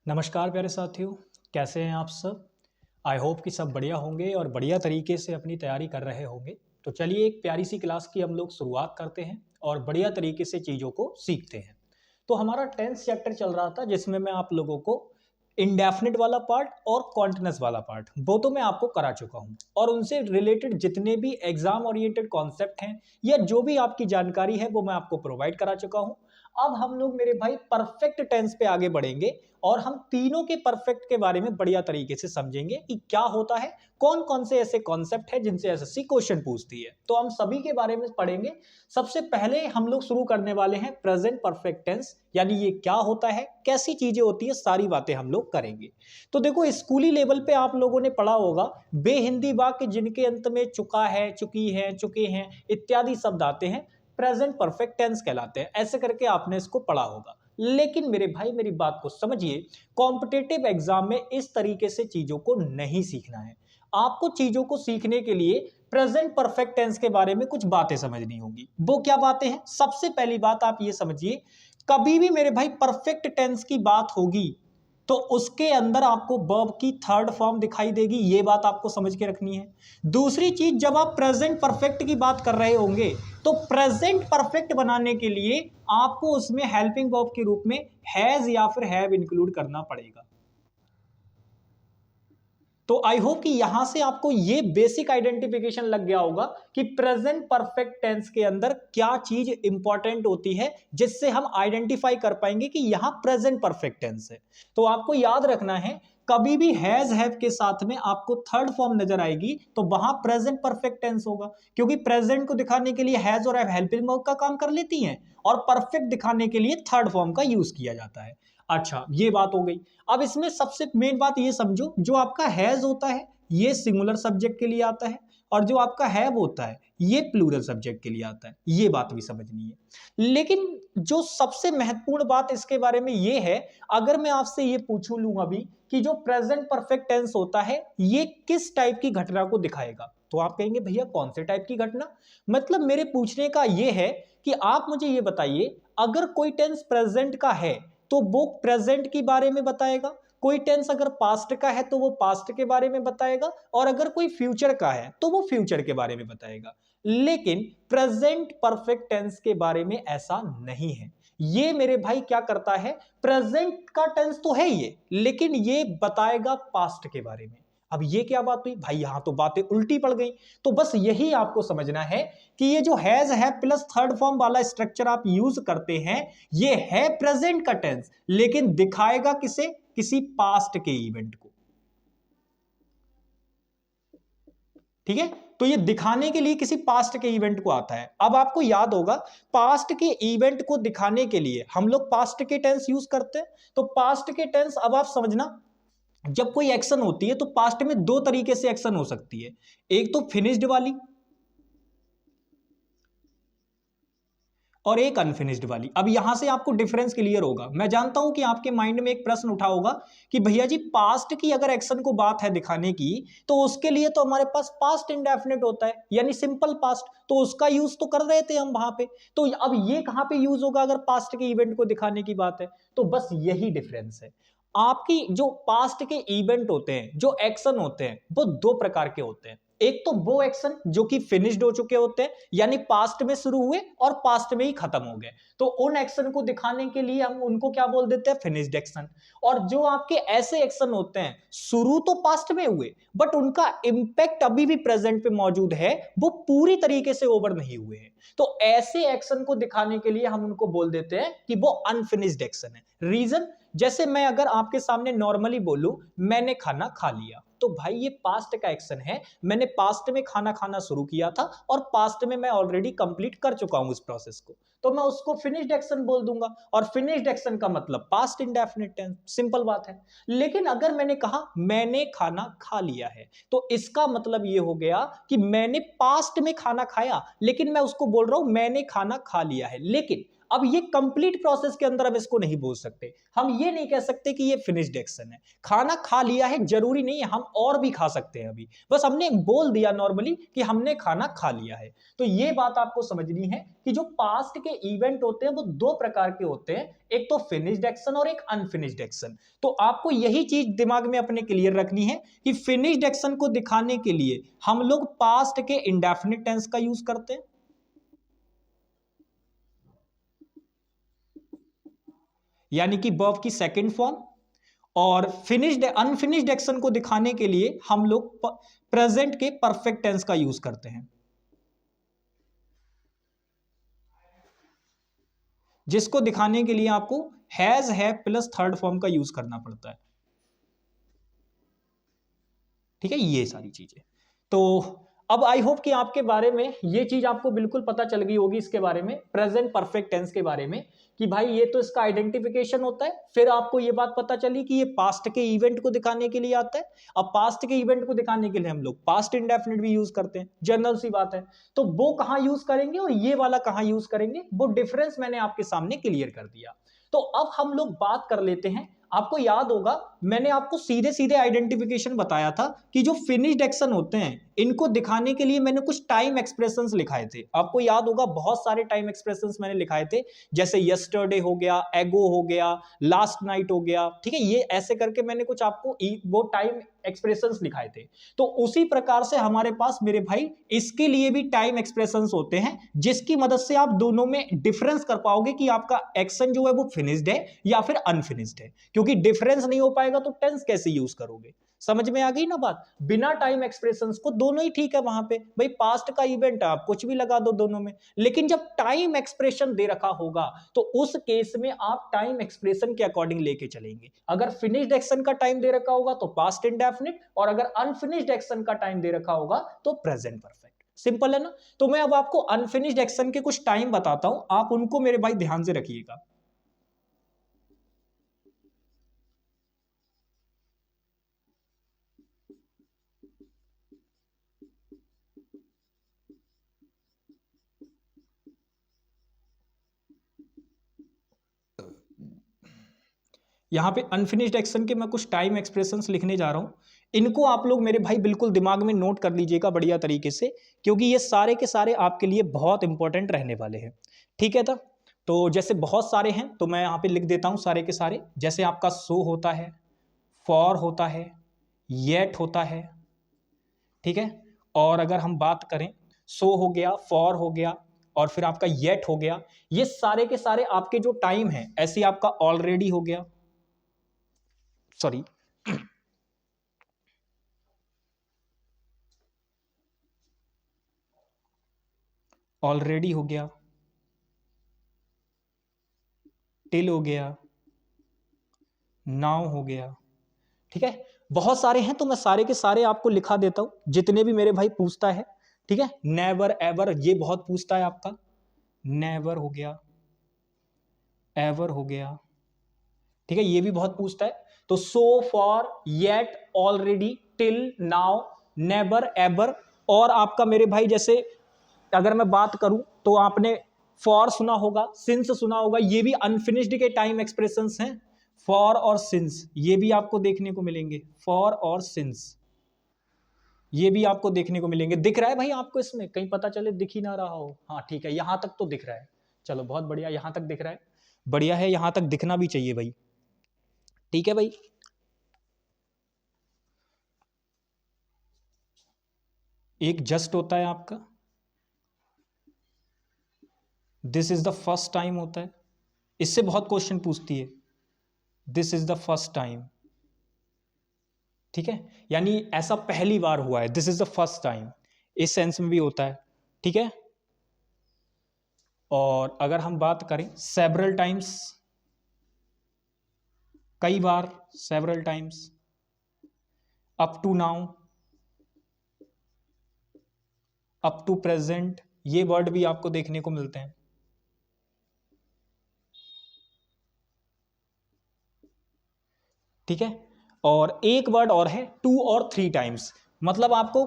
नमस्कार प्यारे साथियों, कैसे हैं आप सब। आई होप कि सब बढ़िया होंगे और बढ़िया तरीके से अपनी तैयारी कर रहे होंगे। तो चलिए एक प्यारी सी क्लास की हम लोग शुरुआत करते हैं और बढ़िया तरीके से चीज़ों को सीखते हैं। तो हमारा 10th चैप्टर चल रहा था जिसमें मैं आप लोगों को इंडेफिनिट वाला पार्ट और कॉन्टिन्यूस वाला पार्ट वो तो मैं आपको करा चुका हूं और उनसे रिलेटेड जितने भी एग्जाम ओरिएंटेड कॉन्सेप्ट हैं या जो भी आपकी जानकारी है वो मैं आपको प्रोवाइड करा चुका हूं। अब हम लोग मेरे भाई परफेक्ट टेंस पे आगे बढ़ेंगे और हम तीनों के परफेक्ट के बारे में बढ़िया तरीके से समझेंगे कि क्या होता है, कौन कौन से ऐसे कॉन्सेप्ट है जिनसे एसएससी क्वेश्चन पूछती है। तो हम सभी के बारे में पढ़ेंगे। सबसे पहले हम लोग शुरू करने वाले हैं प्रेजेंट परफेक्ट टेंस, यानी ये क्या होता है, कैसी चीजें होती है, सारी बातें हम लोग करेंगे। तो देखो स्कूली लेवल पे आप लोगों ने पढ़ा होगा बेहिंदी वाक्य जिनके अंत में चुका है, चुकी है, चुके हैं इत्यादि शब्द आते हैं प्रेजेंट परफेक्ट टेंस कहलाते हैं। ऐसे करके आपने इसको पढ़ा होगा। लेकिन मेरे भाई मेरी बात को समझिए, कॉम्पिटेटिव एग्जाम में इस तरीके से चीजों को नहीं सीखना है। आपको चीजों को सीखने के लिए प्रेजेंट परफेक्ट टेंस के बारे में कुछ बातें समझनी होगी। वो क्या बातें हैं? सबसे पहली बात आप ये समझिए, कभी भी मेरे भाई परफेक्ट टेंस की बात होगी तो उसके अंदर आपको वर्ब की थर्ड फॉर्म दिखाई देगी। ये बात आपको समझ के रखनी है। दूसरी चीज, जब आप प्रेजेंट परफेक्ट की बात कर रहे होंगे तो प्रेजेंट परफेक्ट बनाने के लिए आपको उसमें हेल्पिंग वर्ब के रूप में हैज या फिर हैव इंक्लूड करना पड़ेगा। तो आई होप कि यहां से आपको ये बेसिक आइडेंटिफिकेशन लग गया होगा कि प्रेजेंट परफेक्ट टेंस के अंदर क्या चीज इंपॉर्टेंट होती है जिससे हम आइडेंटिफाई कर पाएंगे कि यहां प्रेजेंट परफेक्ट टेंस है। तो आपको याद रखना है, कभी भी हैज हैव के साथ में आपको थर्ड फॉर्म नजर आएगी तो वहां प्रेजेंट परफेक्ट टेंस होगा, क्योंकि प्रेजेंट को दिखाने के लिए हैज और हैव हेल्पिंग वर्ब का काम कर लेती हैं और परफेक्ट दिखाने के लिए थर्ड फॉर्म का यूज किया जाता है। अच्छा, ये बात हो गई। अब इसमें सबसे मेन बात ये समझो, जो आपका हैज होता है ये सिंगुलर सब्जेक्ट के लिए आता है और जो आपका हैव होता है ये प्लूरल सब्जेक्ट के लिए आता है। ये बात भी समझनी है। लेकिन जो सबसे महत्वपूर्ण बात इसके बारे में ये है, अगर मैं आपसे ये पूछूं लूं अभी कि जो प्रेजेंट परफेक्ट टेंस होता है ये किस टाइप की घटना को दिखाएगा, तो आप कहेंगे भैया कौन से टाइप की घटना। मतलब मेरे पूछने का ये है कि आप मुझे ये बताइए, अगर कोई टेंस प्रेजेंट का है तो वो प्रेजेंट के बारे में बताएगा, कोई टेंस अगर पास्ट का है तो वो पास्ट के बारे में बताएगा, और अगर कोई फ्यूचर का है तो वो फ्यूचर के बारे में बताएगा। लेकिन प्रेजेंट परफेक्ट टेंस के बारे में ऐसा नहीं है। ये मेरे भाई क्या करता है, प्रेजेंट का टेंस तो है ये, लेकिन ये बताएगा पास्ट के बारे में। अब ये क्या बात हुई भाई, यहां तो बातें उल्टी पड़ गई। तो बस यही आपको समझना है कि ये जो हैज है प्लस थर्ड फॉर्म वाला स्ट्रक्चर आप यूज करते हैं ये है प्रेजेंट का टेंस, लेकिन दिखाएगा किसे, किसी पास्ट के इवेंट को। ठीक है, तो ये दिखाने के लिए किसी पास्ट के इवेंट को आता है। अब आपको याद होगा पास्ट के इवेंट को दिखाने के लिए हम लोग पास्ट के टेंस यूज करते हैं। तो पास्ट के टेंस, अब आप समझना, जब कोई एक्शन होती है तो पास्ट में दो तरीके से एक्शन हो सकती है, एक तो फिनिश्ड वाली और एक अनफिनिश्ड वाली। अब यहां से आपको डिफरेंस क्लियर होगा। मैं जानता हूं कि आपके माइंड में एक प्रश्न उठा होगा कि भैया जी पास्ट की अगर एक्शन को बात है दिखाने की तो उसके लिए तो हमारे पास पास्ट इंडेफिनिट होता है, यानी सिंपल पास्ट, तो उसका यूज तो कर रहे थे हम वहां पे। तो अब ये कहां पे यूज होगा अगर पास्ट के इवेंट को दिखाने की बात है? तो बस यही डिफरेंस है। आपकी जो पास्ट के इवेंट होते हैं, जो एक्शन होते हैं, वो दो प्रकार के होते हैं। एक तो वो एक्शन जो कि फिनिश्ड हो चुके होते हैं, यानी पास्ट में शुरू हुए और पास्ट में ही खत्म हो गए, तो उन एक्शन को दिखाने के लिए हम उनको क्या बोल देते हैं, फिनिश्ड एक्शन। और जो आपके ऐसे एक्शन होते हैं शुरू तो पास्ट में हुए बट उनका इंपैक्ट अभी भी प्रेजेंट पे मौजूद है, वो पूरी तरीके से ओवर नहीं हुए हैं, तो ऐसे एक्शन को दिखाने के लिए हम उनको बोल देते हैं कि वो अनफिनिश्ड एक्शन है। रीजन, जैसे मैं अगर आपके सामने नॉर्मली बोलूं मैंने खाना खा लिया, तो भाई ये पास्ट का एक्शन है, मैंने पास्ट में खाना खाना शुरू किया था और पास्ट में मैं ऑलरेडी कंप्लीट कर चुका हूं इस प्रोसेस को, तो मैं उसको फिनिश्ड एक्शन बोल दूंगा। और फिनिश्ड एक्शन का मतलब पास्ट इंडेफिनिट टेंस, सिंपल बात है। लेकिन अगर मैंने कहा मैंने खाना खा लिया है, तो इसका मतलब ये हो गया कि मैंने पास्ट में खाना खाया, लेकिन मैं उसको बोल रहा हूं मैंने खाना खा लिया है। लेकिन अब ये कंप्लीट प्रोसेस के अंदर हम इसको नहीं बोल सकते, हम ये नहीं कह सकते कि ये फिनिश्ड एक्शन है। खाना खा लिया है जरूरी नहीं है, हम और भी खा सकते हैं। अभी बस हमने बोल दिया नॉर्मली कि हमने खाना खा लिया है। तो ये बात आपको समझनी है कि जो पास्ट के इवेंट होते हैं वो दो प्रकार के होते हैं, एक तो फिनिश्ड एक्शन और एक अनफिनिश्ड एक्शन। तो आपको यही चीज दिमाग में अपने क्लियर रखनी है कि फिनिश्ड एक्शन को दिखाने के लिए हम लोग पास्ट के इंडेफिनिट टेंस का यूज करते हैं, यानी कि वर्ब की सेकंड फॉर्म, और फिनिश्ड अनफिनिश्ड एक्शन को दिखाने के लिए हम लोग प्रेजेंट के परफेक्ट टेंस का यूज करते हैं, जिसको दिखाने के लिए आपको हैज है प्लस थर्ड फॉर्म का यूज करना पड़ता है। ठीक है, ये सारी चीजें। तो अब आई होप कि आपके बारे में ये चीज आपको बिल्कुल पता चल गई होगी, इसके बारे में प्रेजेंट परफेक्ट टेंस के बारे में, कि भाई ये तो इसका आइडेंटिफिकेशन होता है। फिर आपको ये बात पता चली कि ये पास्ट के इवेंट को दिखाने के लिए आता है। अब पास्ट के इवेंट को दिखाने के लिए हम लोग पास्ट इंडेफिनिट भी यूज करते हैं, जनरल सी बात है। तो वो कहां यूज करेंगे और ये वाला कहां यूज करेंगे, वो डिफरेंस मैंने आपके सामने क्लियर कर दिया। तो अब हम लोग बात कर लेते हैं। आपको याद होगा मैंने आपको सीधे सीधे आइडेंटिफिकेशन बताया था कि जो फिनिश्ड एक्शन होते हैं इनको दिखाने के लिए मैंने कुछ टाइम एक्सप्रेशंस लिखाए थे। आपको याद होगा बहुत सारे टाइम एक्सप्रेशंस मैंने लिखाए थे, जैसे यस्टरडे हो गया, एगो हो गया, लास्ट नाइट हो गया। ठीक है, ये ऐसे करके मैंने कुछ आपको वो टाइम एक्सप्रेशंस लिखाए थे। तो उसी प्रकार से हमारे पास मेरे भाई इसके लिए भी टाइम एक्सप्रेशंस होते हैं, जिसकी मदद से आप दोनों में डिफरेंस कर पाओगे कि आपका एक्शन जो है वो फिनिश्ड है या फिर अनफिनिश्ड है। क्योंकि डिफरेंस नहीं हो पाएगा तो टेंस कैसे यूज करोगे। समझ में आ गई ना बात। बिना टाइम एक्सप्रेशंस को दोनों ही ठीक है, वहां पे भाई पास्ट का इवेंट है, आप कुछ भी लगा दो दोनों में। लेकिन जब टाइम एक्सप्रेशन दे रखा होगा तो उस केस में आप टाइम एक्सप्रेशन के अकॉर्डिंग लेके चलेंगे। अगर फिनिश्ड एक्शन का टाइम दे रखा होगा तो पास्ट इंडेफिनिट, और अगर अनफिनिश्ड एक्शन का टाइम दे रखा होगा तो प्रेजेंट परफेक्ट। सिंपल है ना। तो मैं अब आपको अनफिनिश्ड एक्शन के कुछ टाइम बताता हूं, आप उनको मेरे भाई ध्यान से रखिएगा। यहाँ पे अनफिनिश्ड एक्शन के मैं कुछ टाइम एक्सप्रेशंस लिखने जा रहा हूँ। इनको आप लोग मेरे भाई बिल्कुल दिमाग में नोट कर लीजिएगा बढ़िया तरीके से, क्योंकि ये सारे के सारे आपके लिए बहुत इंपॉर्टेंट रहने वाले हैं। ठीक है तो जैसे बहुत सारे हैं तो मैं यहाँ पे लिख देता हूँ सारे के सारे। जैसे आपका सो होता है, फॉर होता है, येट होता है। ठीक है, और अगर हम बात करें सो हो गया, फॉर हो गया, और फिर आपका येट हो गया, ये सारे के सारे आपके जो टाइम है, ऐसे आपका ऑलरेडी हो गया, सॉरी ऑलरेडी हो गया, टिल हो गया, नाउ हो गया। ठीक है, बहुत सारे हैं तो मैं सारे के सारे आपको लिखा देता हूं जितने भी मेरे भाई पूछता है। ठीक है, नेवर एवर, ये बहुत पूछता है आपका, नेवर हो गया, एवर हो गया। ठीक है, ये भी बहुत पूछता है। तो so, for, yet, already, till, now, never, ever. और आपका मेरे भाई जैसे अगर मैं बात करूं तो आपने फॉर सुना होगा, सिंस सुना होगा, ये भी अनफिनिश्ड के टाइम एक्सप्रेशंस हैं। फॉर और सिंस ये भी आपको देखने को मिलेंगे, फॉर और सिंस ये भी आपको देखने को मिलेंगे। दिख रहा है भाई आपको इसमें, कहीं पता चले दिख ही ना रहा हो। हाँ ठीक है, यहां तक तो दिख रहा है, चलो बहुत बढ़िया, यहां तक दिख रहा है, बढ़िया है, यहां तक दिखना भी चाहिए भाई। ठीक है भाई, एक जस्ट होता है आपका, this is the first time होता है, इससे बहुत क्वेश्चन पूछती है, this is the first time. ठीक है, यानी ऐसा पहली बार हुआ है, this is the first time, इस सेंस में भी होता है। ठीक है, और अगर हम बात करें सेवरल टाइम्स, कई बार, several times, up to now, up to present, ये वर्ड भी आपको देखने को मिलते हैं। ठीक है, और एक वर्ड और है, टू और थ्री टाइम्स, मतलब आपको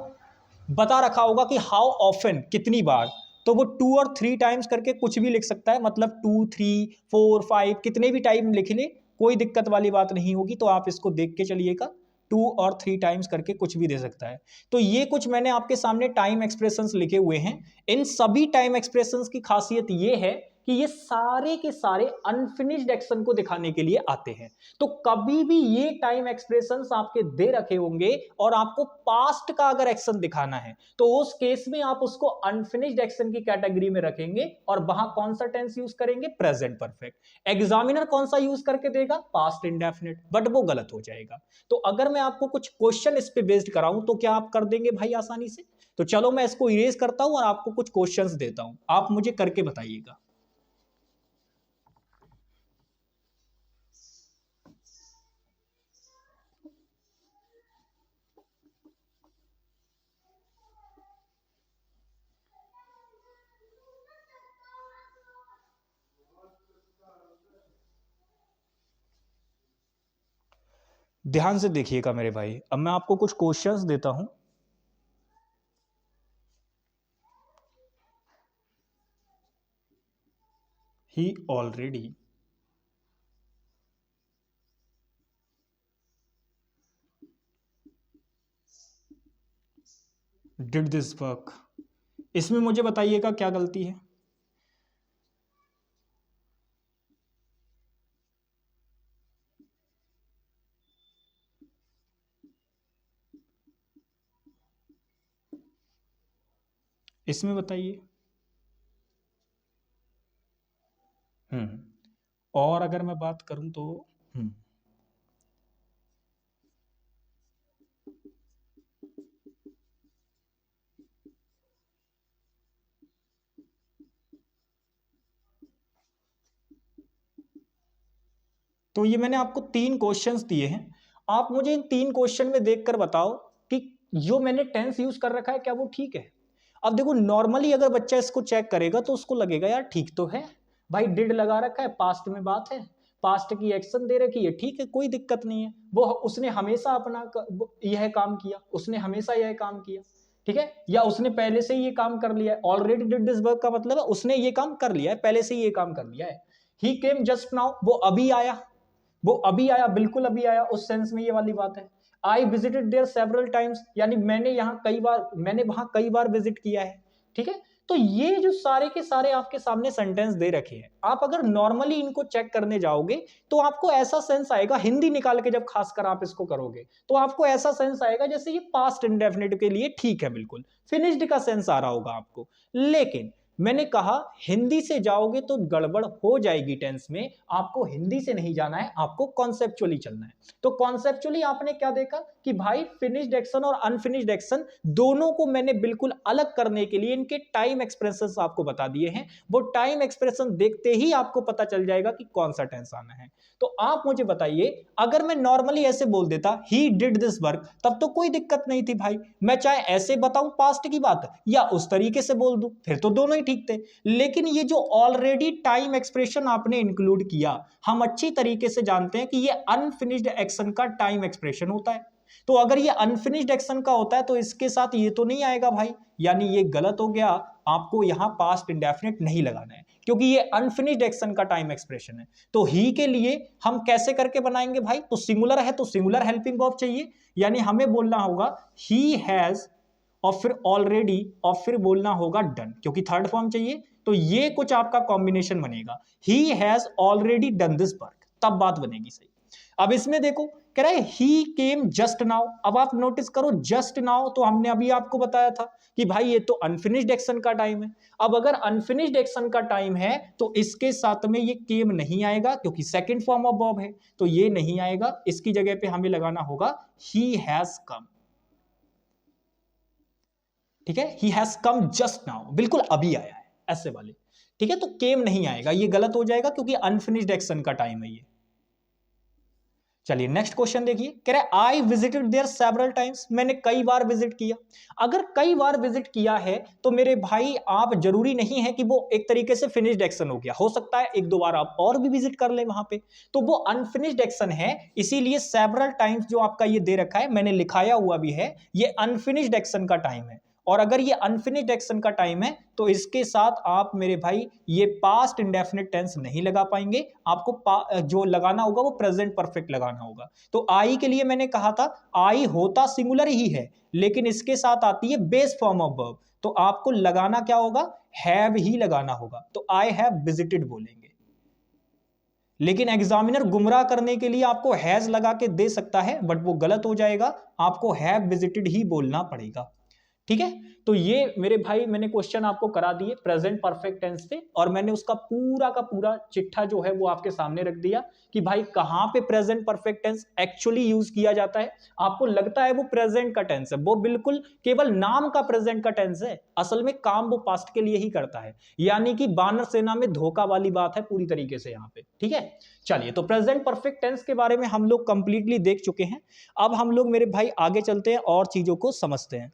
बता रखा होगा कि हाउ ऑफन, कितनी बार। तो वो 2 और 3 टाइम्स करके कुछ भी लिख सकता है, मतलब 2, 3, 4, 5 कितने भी टाइम लिख ले, कोई दिक्कत वाली बात नहीं होगी। तो आप इसको देख के चलिएगा, 2 और 3 टाइम्स करके कुछ भी दे सकता है। तो ये कुछ मैंने आपके सामने टाइम एक्सप्रेशंस लिखे हुए हैं। इन सभी टाइम एक्सप्रेशंस की खासियत ये है कि ये सारे के सारे अनफिनिश्ड एक्शन को दिखाने के लिए आते हैं। तो कभी भी ये टाइम एक्सप्रेशंस आपके दे रखे होंगे और आपको पास्ट का अगर एक्शन दिखाना है तो उस केस में आप उसको अनफिनिश्ड एक्शन की कैटेगरी में रखेंगे और वहां कौन सा टेंस यूज करेंगे, प्रेजेंट परफेक्ट। एग्जामिनर कौन सा यूज करके देगा, पास्ट इंडेफिनिट, बट वो गलत हो जाएगा। तो अगर मैं आपको कुछ क्वेश्चन इस पे बेस्ड कराऊं तो क्या आप कर देंगे भाई आसानी से? तो चलो मैं इसको इरेज करता हूं और आपको कुछ क्वेश्चंस देता हूं, आप मुझे करके बताइएगा। ध्यान से देखिएगा मेरे भाई, अब मैं आपको कुछ क्वेश्चंस देता हूं। ही ऑलरेडी डिड दिस वर्क। इसमें मुझे बताइएगा क्या गलती है। इसमें बताइए। और अगर मैं बात करूं तो तो ये मैंने आपको 3 क्वेश्चंस दिए हैं। आप मुझे इन 3 क्वेश्चन में देखकर बताओ कि जो मैंने टेंस यूज कर रखा है क्या वो ठीक है। अब देखो नॉर्मली अगर बच्चा इसको चेक करेगा तो उसको लगेगा यार ठीक तो है भाई, डिड लगा रखा है, पास्ट में बात है, पास्ट की एक्शन दे रखी है, ठीक है कोई दिक्कत नहीं है, वो उसने हमेशा अपना यह काम किया, उसने हमेशा यह काम किया, ठीक है, या उसने पहले से ही ये काम कर लिया है। ऑलरेडी डिड दिस वर्क का मतलब है उसने ये काम कर लिया है, पहले से ही ये काम कर लिया है। ही केम जस्ट नाउ, वो अभी आया, वो अभी आया, बिल्कुल अभी आया, उस सेंस में ये वाली बात है। I visited there several times, यानी मैंने यहाँ कई बार, मैंने वहां कई बार विजिट किया है, ठीक है। तो ये जो सारे के सारे आपके सामने सेंटेंस दे रखे हैं, आप अगर नॉर्मली इनको चेक करने जाओगे तो आपको ऐसा सेंस आएगा, हिंदी निकाल के जब खासकर आप इसको करोगे तो आपको ऐसा सेंस आएगा जैसे ये पास्ट इंडेफिनिट के लिए ठीक है, बिल्कुल फिनिश्ड का सेंस आ रहा होगा आपको। लेकिन मैंने कहा हिंदी से जाओगे तो गड़बड़ हो जाएगी टेंस में, आपको हिंदी से नहीं जाना है, आपको कॉन्सेप्चुअली चलना है। तो कॉन्सेप्चुअली आपने क्या देखा कि भाई फिनिश्ड एक्शन और अनफिनिश्ड एक्शन दोनों को मैंने बिल्कुल अलग करने के लिए इनके टाइम एक्सप्रेशंस आपको बता दिए हैं। वो टाइम एक्सप्रेशन देखते ही आपको पता चल जाएगा कि कौन सा टेंस आना है। तो आप मुझे बताइए, अगर मैं नॉर्मली ऐसे बोल देता ही डिड दिस वर्क, तब तो कोई दिक्कत नहीं थी भाई, मैं चाहे ऐसे बताऊं पास्ट की बात या उस तरीके से बोल दूं, फिर तो दोनों ही ठीक थे। लेकिन ये जो ऑलरेडी टाइम एक्सप्रेशन आपने इंक्लूड किया, हम अच्छी तरीके से जानते हैं कि ये अनफिनिश्ड एक्शन का टाइम एक्सप्रेशन होता है। तो अगर ये अनफिनिश्ड एक्शन का होता है तो इसके साथ ये तो नहीं आएगा भाई, यानी ये गलत हो गया। आपको यहां पास्ट इंडेफिनिट नहीं लगाना है क्योंकि ये अनफिनिश्ड एक्शन का टाइम एक्सप्रेशन है। तो ही के लिए हम कैसे करके बनाएंगे भाई, तो सिंगुलर है तो सिंगुलर हेल्पिंग वर्ब चाहिए, यानी हमें बोलना होगा ही हैज और फिर ऑलरेडी और फिर बोलना होगा डन, क्योंकि थर्ड फॉर्म चाहिए। तो ये कुछ आपका कॉम्बिनेशन बनेगा, he has already done this work, तब बात बनेगी सही। अब इसमें देखो कह रहा है ही केम जस्ट नाउ। अब आप नोटिस करो जस्ट नाउ तो हमने अभी आपको बताया था कि भाई ये तो अनफिनिश्ड एक्शन का टाइम है। अब अगर अनफिनिश्ड एक्शन का टाइम है तो इसके साथ में ये केम नहीं आएगा क्योंकि सेकंड फॉर्म ऑफ वर्ब है, तो ये नहीं आएगा। इसकी जगह पे हमें लगाना होगा ही हैज कम, ठीक है, he has come just now, बिल्कुल अभी आया है ऐसे वाले, ठीक है। तो केम नहीं आएगा, ये गलत हो जाएगा क्योंकि अनफिनिश्ड एक्शन का टाइम है ये। चलिए नेक्स्ट क्वेश्चन देखिए, कह रहा है I visited there several times, मैंने कई बार विजिट किया। अगर कई बार विजिट किया है तो मेरे भाई आप जरूरी नहीं है कि वो एक तरीके से फिनिश्ड एक्शन हो गया, हो सकता है एक दो बार आप और भी विजिट कर ले वहां पे, तो वो अनफिनिश्ड एक्शन है। इसीलिए सेवरल टाइम्स जो आपका ये दे रखा है, मैंने लिखाया हुआ भी है, ये अनफिनिश्ड एक्शन का टाइम है। और अगर ये अनफिनिश्ड एक्शन का टाइम है तो इसके साथ आप मेरे भाई ये पास्ट इंडेफिनिट टेंस नहीं लगा पाएंगे, आपको जो लगाना होगा वो प्रेजेंट परफेक्ट लगाना होगा। तो आई के लिए मैंने कहा था आई होता सिंगुलर ही है, लेकिन इसके साथ आती है बेस फॉर्म ऑफ वर्ब, तो आपको लगाना क्या होगा, हैव ही लगाना होगा। तो आई हैव विजिटेड बोलेंगे। लेकिन एग्जामिनर गुमराह करने के लिए आपको हैज लगा के दे सकता है, बट वो गलत हो जाएगा, आपको हैव विजिटेड ही बोलना पड़ेगा। ठीक है, तो ये मेरे भाई मैंने क्वेश्चन आपको करा दिए प्रेजेंट परफेक्ट टेंस से, और मैंने उसका पूरा का पूरा चिट्ठा जो है वो आपके सामने रख दिया कि भाई कहां पे present perfect tense actually use किया जाता है। आपको लगता है वो प्रेजेंट का टेंस है, वो बिल्कुल केवल नाम का प्रेजेंट का टेंस है, असल में काम वो पास्ट के लिए ही करता है, यानी कि बानर सेना में धोखा वाली बात है पूरी तरीके से यहाँ पे। ठीक है, चलिए, तो प्रेजेंट परफेक्ट टेंस के बारे में हम लोग कंप्लीटली देख चुके हैं। अब हम लोग मेरे भाई आगे चलते हैं और चीजों को समझते हैं।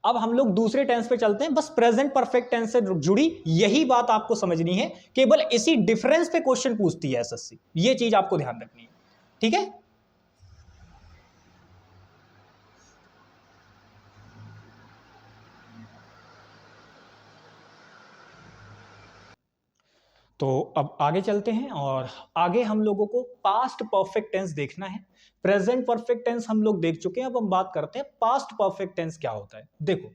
अब हम लोग दूसरे टेंस पे चलते हैं। बस प्रेजेंट परफेक्ट टेंस से जुड़ी यही बात आपको समझनी है, केवल इसी डिफरेंस पे क्वेश्चन पूछती है एसएससी, ये चीज आपको ध्यान रखनी है। ठीक है, तो अब आगे चलते हैं और आगे हम लोगों को पास्ट परफेक्ट टेंस देखना है। प्रेजेंट परफेक्ट टेंस हम लोग देख चुके हैं, अब हम बात करते हैं पास्ट परफेक्ट टेंस क्या होता है। देखो,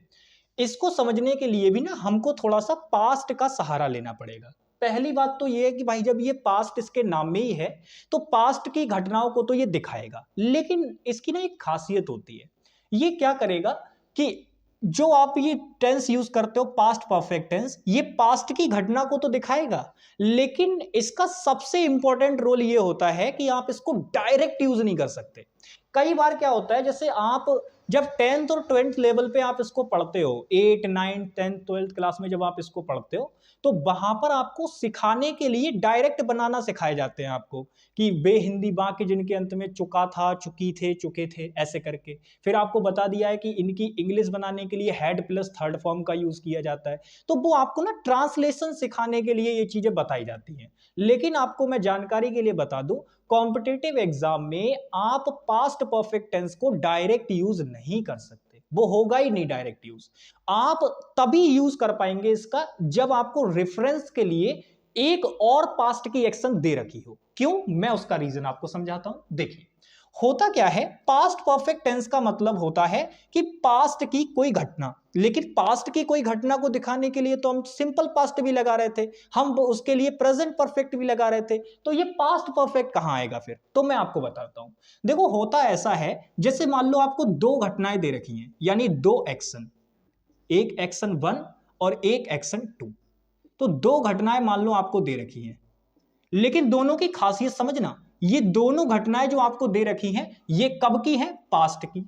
इसको समझने के लिए भी ना हमको थोड़ा सा पास्ट का सहारा लेना पड़ेगा। पहली बात तो ये है कि भाई जब ये पास्ट इसके नाम में ही है तो पास्ट की घटनाओं को तो ये दिखाएगा, लेकिन इसकी ना एक खासियत होती है। ये क्या करेगा कि जो आप ये टेंस यूज करते हो पास्ट परफेक्ट टेंस, ये पास्ट की घटना को तो दिखाएगा, लेकिन इसका सबसे इंपॉर्टेंट रोल ये होता है कि आप इसको डायरेक्ट यूज नहीं कर सकते। कई बार क्या होता है, जैसे आप जब 10th और 12th लेवल पे आप इसको पढ़ते हो, 8, 9, 10th 12th क्लास में जब आप इसको पढ़ते हो, तो वहां पर आपको सिखाने के लिए डायरेक्ट बनाना सिखाए जाते हैं आपको कि बे हिंदी बा के जिनके अंत में चुका था, चुकी थे, चुके थे, ऐसे करके। फिर आपको बता दिया है कि इनकी इंग्लिश बनाने के लिए हैड प्लस थर्ड फॉर्म का यूज किया जाता है। तो वो आपको ना ट्रांसलेशन सिखाने के लिए ये चीजें बताई जाती हैं। लेकिन आपको मैं जानकारी के लिए बता दूं, कॉम्पिटिटिव एग्जाम में आप पास्ट परफेक्ट टेंस को डायरेक्ट यूज नहीं कर सकते, वो होगा ही नहीं डायरेक्ट यूज। आप तभी यूज कर पाएंगे इसका जब आपको रेफरेंस के लिए एक और पास्ट की एक्शन दे रखी हो। क्यों, मैं उसका रीजन आपको समझाता हूं। देखिए, होता क्या है, पास्ट परफेक्ट टेंस का मतलब होता है कि पास्ट की कोई घटना, लेकिन पास्ट की कोई घटना को दिखाने के लिए तो हम सिंपल पास्ट भी लगा रहे थे, हम उसके लिए प्रेजेंट परफेक्ट भी लगा रहे थे, तो ये पास्ट परफेक्ट कहां आएगा फिर? तो मैं आपको बताता हूं। देखो, होता ऐसा है, जैसे मान लो आपको दो घटनाएं दे रखी हैं, यानी दो एक्शन, एक एक्शन 1 और एक एक्शन 2। तो दो घटनाएं मान लो आपको दे रखी हैं, लेकिन दोनों की खासियत समझना, ये दोनों घटनाएं जो आपको दे रखी हैं, ये कब की हैं? पास्ट की।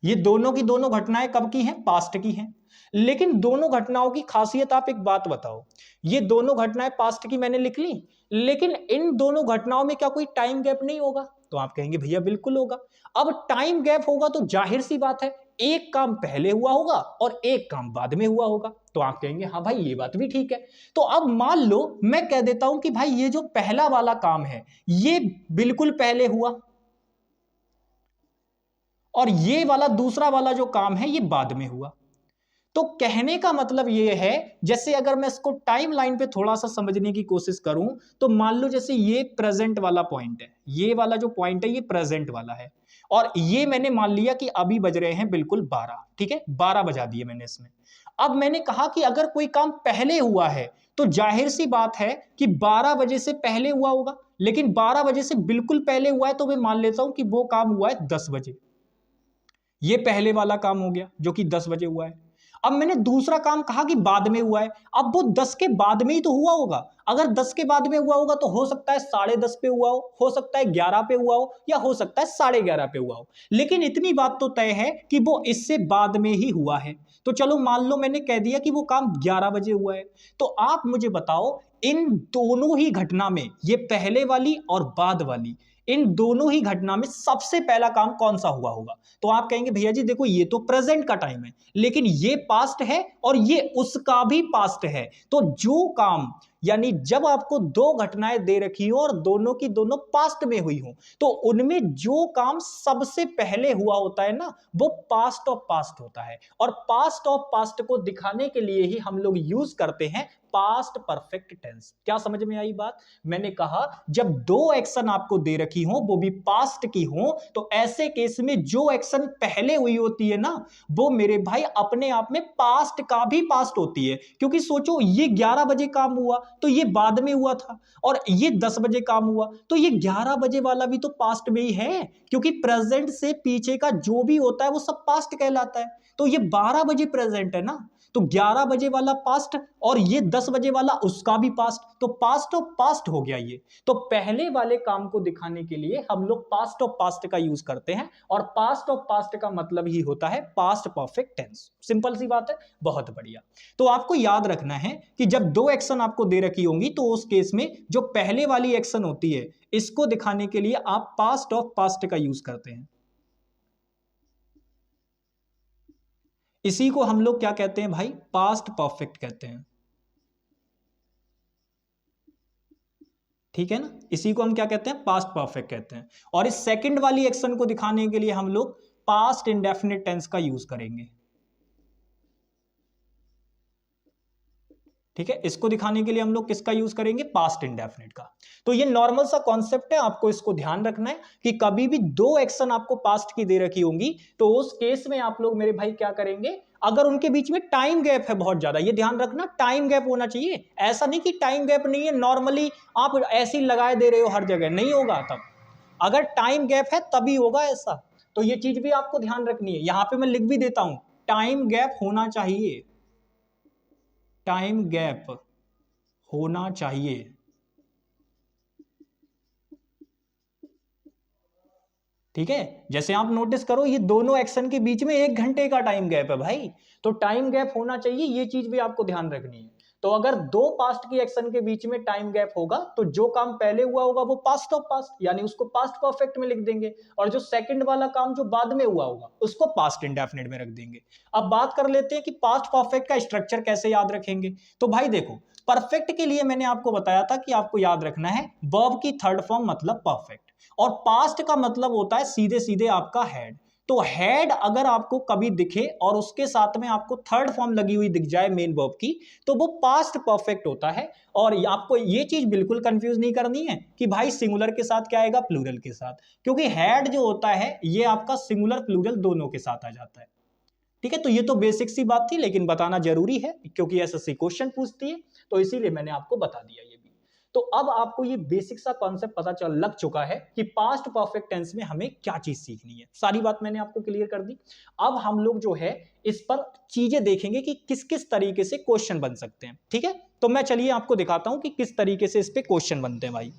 ये दोनों की दोनों घटनाएं कब की हैं? पास्ट की हैं। लेकिन दोनों घटनाओं की खासियत, आप एक बात बताओ, ये दोनों घटनाएं पास्ट की मैंने लिख ली, लेकिन इन दोनों घटनाओं में क्या कोई टाइम गैप नहीं होगा? तो आप कहेंगे भैया बिल्कुल होगा। अब टाइम गैप होगा तो जाहिर सी बात है, एक काम पहले हुआ होगा और एक काम बाद में हुआ होगा। तो आप कहेंगे हाँ भाई ये बात भी ठीक है। तो अब मान लो मैं कह देता हूं कि भाई ये जो पहला वाला काम है ये बिल्कुल पहले हुआ, और ये वाला दूसरा वाला जो काम है ये बाद में हुआ। तो कहने का मतलब ये है, जैसे अगर मैं इसको टाइम लाइन पे थोड़ा सा समझने की कोशिश करूं, तो मान लो जैसे ये प्रेजेंट वाला पॉइंट है, ये वाला जो पॉइंट है ये प्रेजेंट वाला है, और ये मैंने मान लिया कि अभी बज रहे हैं बिल्कुल 12। ठीक है, 12 बजा दिए मैंने इसमें। अब मैंने कहा कि अगर कोई काम पहले हुआ है तो जाहिर सी बात है कि 12 बजे से पहले हुआ होगा, लेकिन 12 बजे से बिल्कुल पहले हुआ है तो मैं मान लेता हूं कि वो काम हुआ है 10 बजे। ये पहले वाला काम हो गया जो कि 10 बजे हुआ है। अब मैंने दूसरा काम कहा कि बाद में हुआ है, अब वो 10 के बाद में ही तो हुआ होगा। अगर 10 के बाद में हुआ होगा तो हो सकता है 10:30 पे हुआ हो सकता है 11 पे हुआ हो, या हो सकता है 11:30 पे हुआ हो, लेकिन इतनी बात तो तय है कि वो इससे बाद में ही हुआ है। तो चलो मान लो मैंने कह दिया कि वो काम 11 बजे हुआ है, तो आप मुझे बताओ इन दोनों ही घटना में, ये पहले वाली और बाद वाली, इन दोनों ही घटना में सबसे पहला काम कौन सा हुआ होगा? तो आप कहेंगे भैया जी देखो ये तो प्रेजेंट का टाइम है, लेकिन ये पास्ट है और ये उसका भी पास्ट है। तो जो काम, यानी जब आपको दो घटनाएं दे रखी हो और दोनों की दोनों पास्ट में हुई हो, तो उनमें जो काम सबसे पहले हुआ होता है ना, वो पास्ट ऑफ पास्ट होता है। और पास्ट ऑफ पास्ट को दिखाने के लिए ही हम लोग यूज करते हैं पास्ट परफेक्ट टेंस। क्या समझ में आई बात? मैंने कहा जब दो एक्शन आपको दे रखी हो, वो भी पास्ट की हो, तो ऐसे केस में जो एक्शन पहले हुई होती है ना, वो मेरे भाई अपने आप में पास्ट का भी पास्ट होती है। क्योंकि सोचो ये 11 बजे काम हुआ तो ये बाद में हुआ था, और ये 10 बजे काम हुआ तो ये 11 बजे वाला भी तो पास्ट में ही है, क्योंकि प्रेजेंट से पीछे का जो भी होता है वो सब पास्ट कहलाता है। तो ये 12 बजे प्रेजेंट है ना, तो 11 बजे वाला पास्ट और ये 10 बजे वाला उसका भी पास्ट, तो पास्ट ऑफ पास्ट हो गया ये। तो पहले वाले काम को दिखाने के लिए हम लोग पास्ट ऑफ पास्ट का यूज करते हैं, और पास्ट ऑफ पास्ट का मतलब ही होता है पास्ट परफेक्ट टेंस। सिंपल सी बात है, बहुत बढ़िया। तो आपको याद रखना है कि जब दो एक्शन आपको दे रखी होंगी, तो उस केस में जो पहले वाली एक्शन होती है, इसको दिखाने के लिए आप पास्ट ऑफ पास्ट का यूज करते हैं। इसी को हम लोग क्या कहते हैं भाई? पास्ट परफेक्ट कहते हैं। ठीक है ना, इसी को हम क्या कहते हैं? पास्ट परफेक्ट कहते हैं। और इस सेकंड वाली एक्शन को दिखाने के लिए हम लोग पास्ट इंडेफिनिट टेंस का यूज करेंगे। ठीक है, इसको दिखाने के लिए हम लोग किसका यूज करेंगे? पास्ट इंडेफिनिट का। तो ये नॉर्मल सा कॉन्सेप्ट है, आपको इसको ध्यान रखना है कि कभी भी दो एक्शन आपको पास्ट की दे रखी होंगी, तो उस केस में आप लोग मेरे भाई क्या करेंगे? अगर उनके बीच में टाइम गैप है बहुत ज्यादा, ये ध्यान रखना, टाइम गैप होना चाहिए। ऐसा नहीं कि टाइम गैप नहीं है, नॉर्मली आप ऐसे ही लगाए दे रहे हो हर जगह, नहीं होगा। तब अगर टाइम गैप है तभी होगा ऐसा। तो ये चीज भी आपको ध्यान रखनी है। यहां पे मैं लिख भी देता हूं, टाइम गैप होना चाहिए, टाइम गैप होना चाहिए। ठीक है, जैसे आप नोटिस करो ये दोनों एक्शन के बीच में 1 घंटे का टाइम गैप है भाई, तो टाइम गैप होना चाहिए, ये चीज भी आपको ध्यान रखनी है। तो अगर दो पास्ट की एक्शन के बीच में टाइम गैप होगा, तो जो काम पहले हुआ होगा वो पास्ट ऑफ पास्ट, यानी उसको पास्ट परफेक्ट में लिख देंगे, और जो सेकंड वाला काम जो बाद में हुआ होगा उसको पास्ट इंडेफिनिट में रख देंगे। अब बात कर लेते हैं कि पास्ट परफेक्ट का स्ट्रक्चर कैसे याद रखेंगे। तो भाई देखो, परफेक्ट के लिए मैंने आपको बताया था कि आपको याद रखना है वर्ब की थर्ड फॉर्म मतलब परफेक्ट, और पास्ट का मतलब होता है सीधे सीधे आपका हेड। तो हेड अगर आपको कभी दिखे और उसके साथ में आपको थर्ड फॉर्म लगी हुई दिख जाए मेन वर्ब की, तो वो पास्ट परफेक्ट होता है। और आपको ये चीज बिल्कुल कंफ्यूज नहीं करनी है कि भाई सिंगुलर के साथ क्या आएगा, प्लूरल के साथ, क्योंकि हेड जो होता है ये आपका सिंगुलर प्लूरल दोनों के साथ आ जाता है। ठीक है, तो ये तो बेसिक सी बात थी, लेकिन बताना जरूरी है क्योंकि एसएससी क्वेश्चन पूछती है, तो इसीलिए मैंने आपको बता दिया ये भी। तो अब आपको ये बेसिक सा कॉन्सेप्ट पता चल लग चुका है कि पास्ट परफेक्ट टेंस में हमें क्या चीज सीखनी है। सारी बात मैंने आपको क्लियर कर दी। अब हम लोग जो है इस पर चीजें देखेंगे कि किस किस तरीके से क्वेश्चन बन सकते हैं। ठीक है, तो मैं चलिए आपको दिखाता हूं कि किस तरीके से इस पे क्वेश्चन बनते हैं भाई।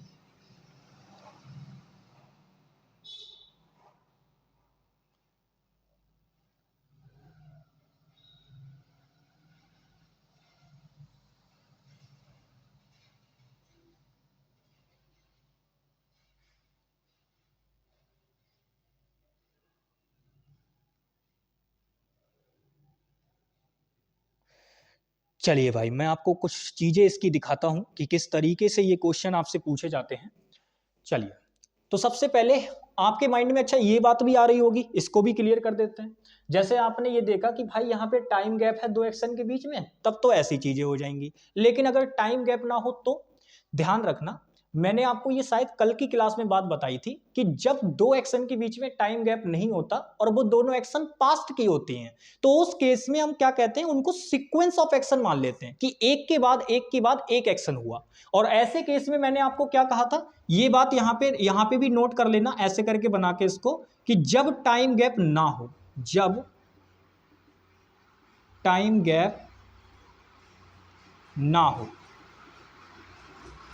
चलिए भाई, मैं आपको कुछ चीजें इसकी दिखाता हूं कि किस तरीके से ये क्वेश्चन आपसे पूछे जाते हैं। चलिए, तो सबसे पहले आपके माइंड में अच्छा ये बात भी आ रही होगी, इसको भी क्लियर कर देते हैं। जैसे आपने ये देखा कि भाई यहाँ पे टाइम गैप है दो एक्शन के बीच में, तब तो ऐसी चीजें हो जाएंगी। लेकिन अगर टाइम गैप ना हो तो ध्यान रखना, मैंने आपको ये शायद कल की क्लास में बात बताई थी कि जब दो एक्शन के बीच में टाइम गैप नहीं होता और वो दोनों एक्शन पास्ट की होती हैं, तो उस केस में हम क्या कहते हैं, उनको सीक्वेंस ऑफ एक्शन मान लेते हैं कि एक के बाद एक के बाद एक एक्शन हुआ। और ऐसे केस में मैंने आपको क्या कहा था, ये बात यहां पे भी नोट कर लेना, ऐसे करके बना के इसको, कि जब टाइम गैप ना हो, जब टाइम गैप ना हो,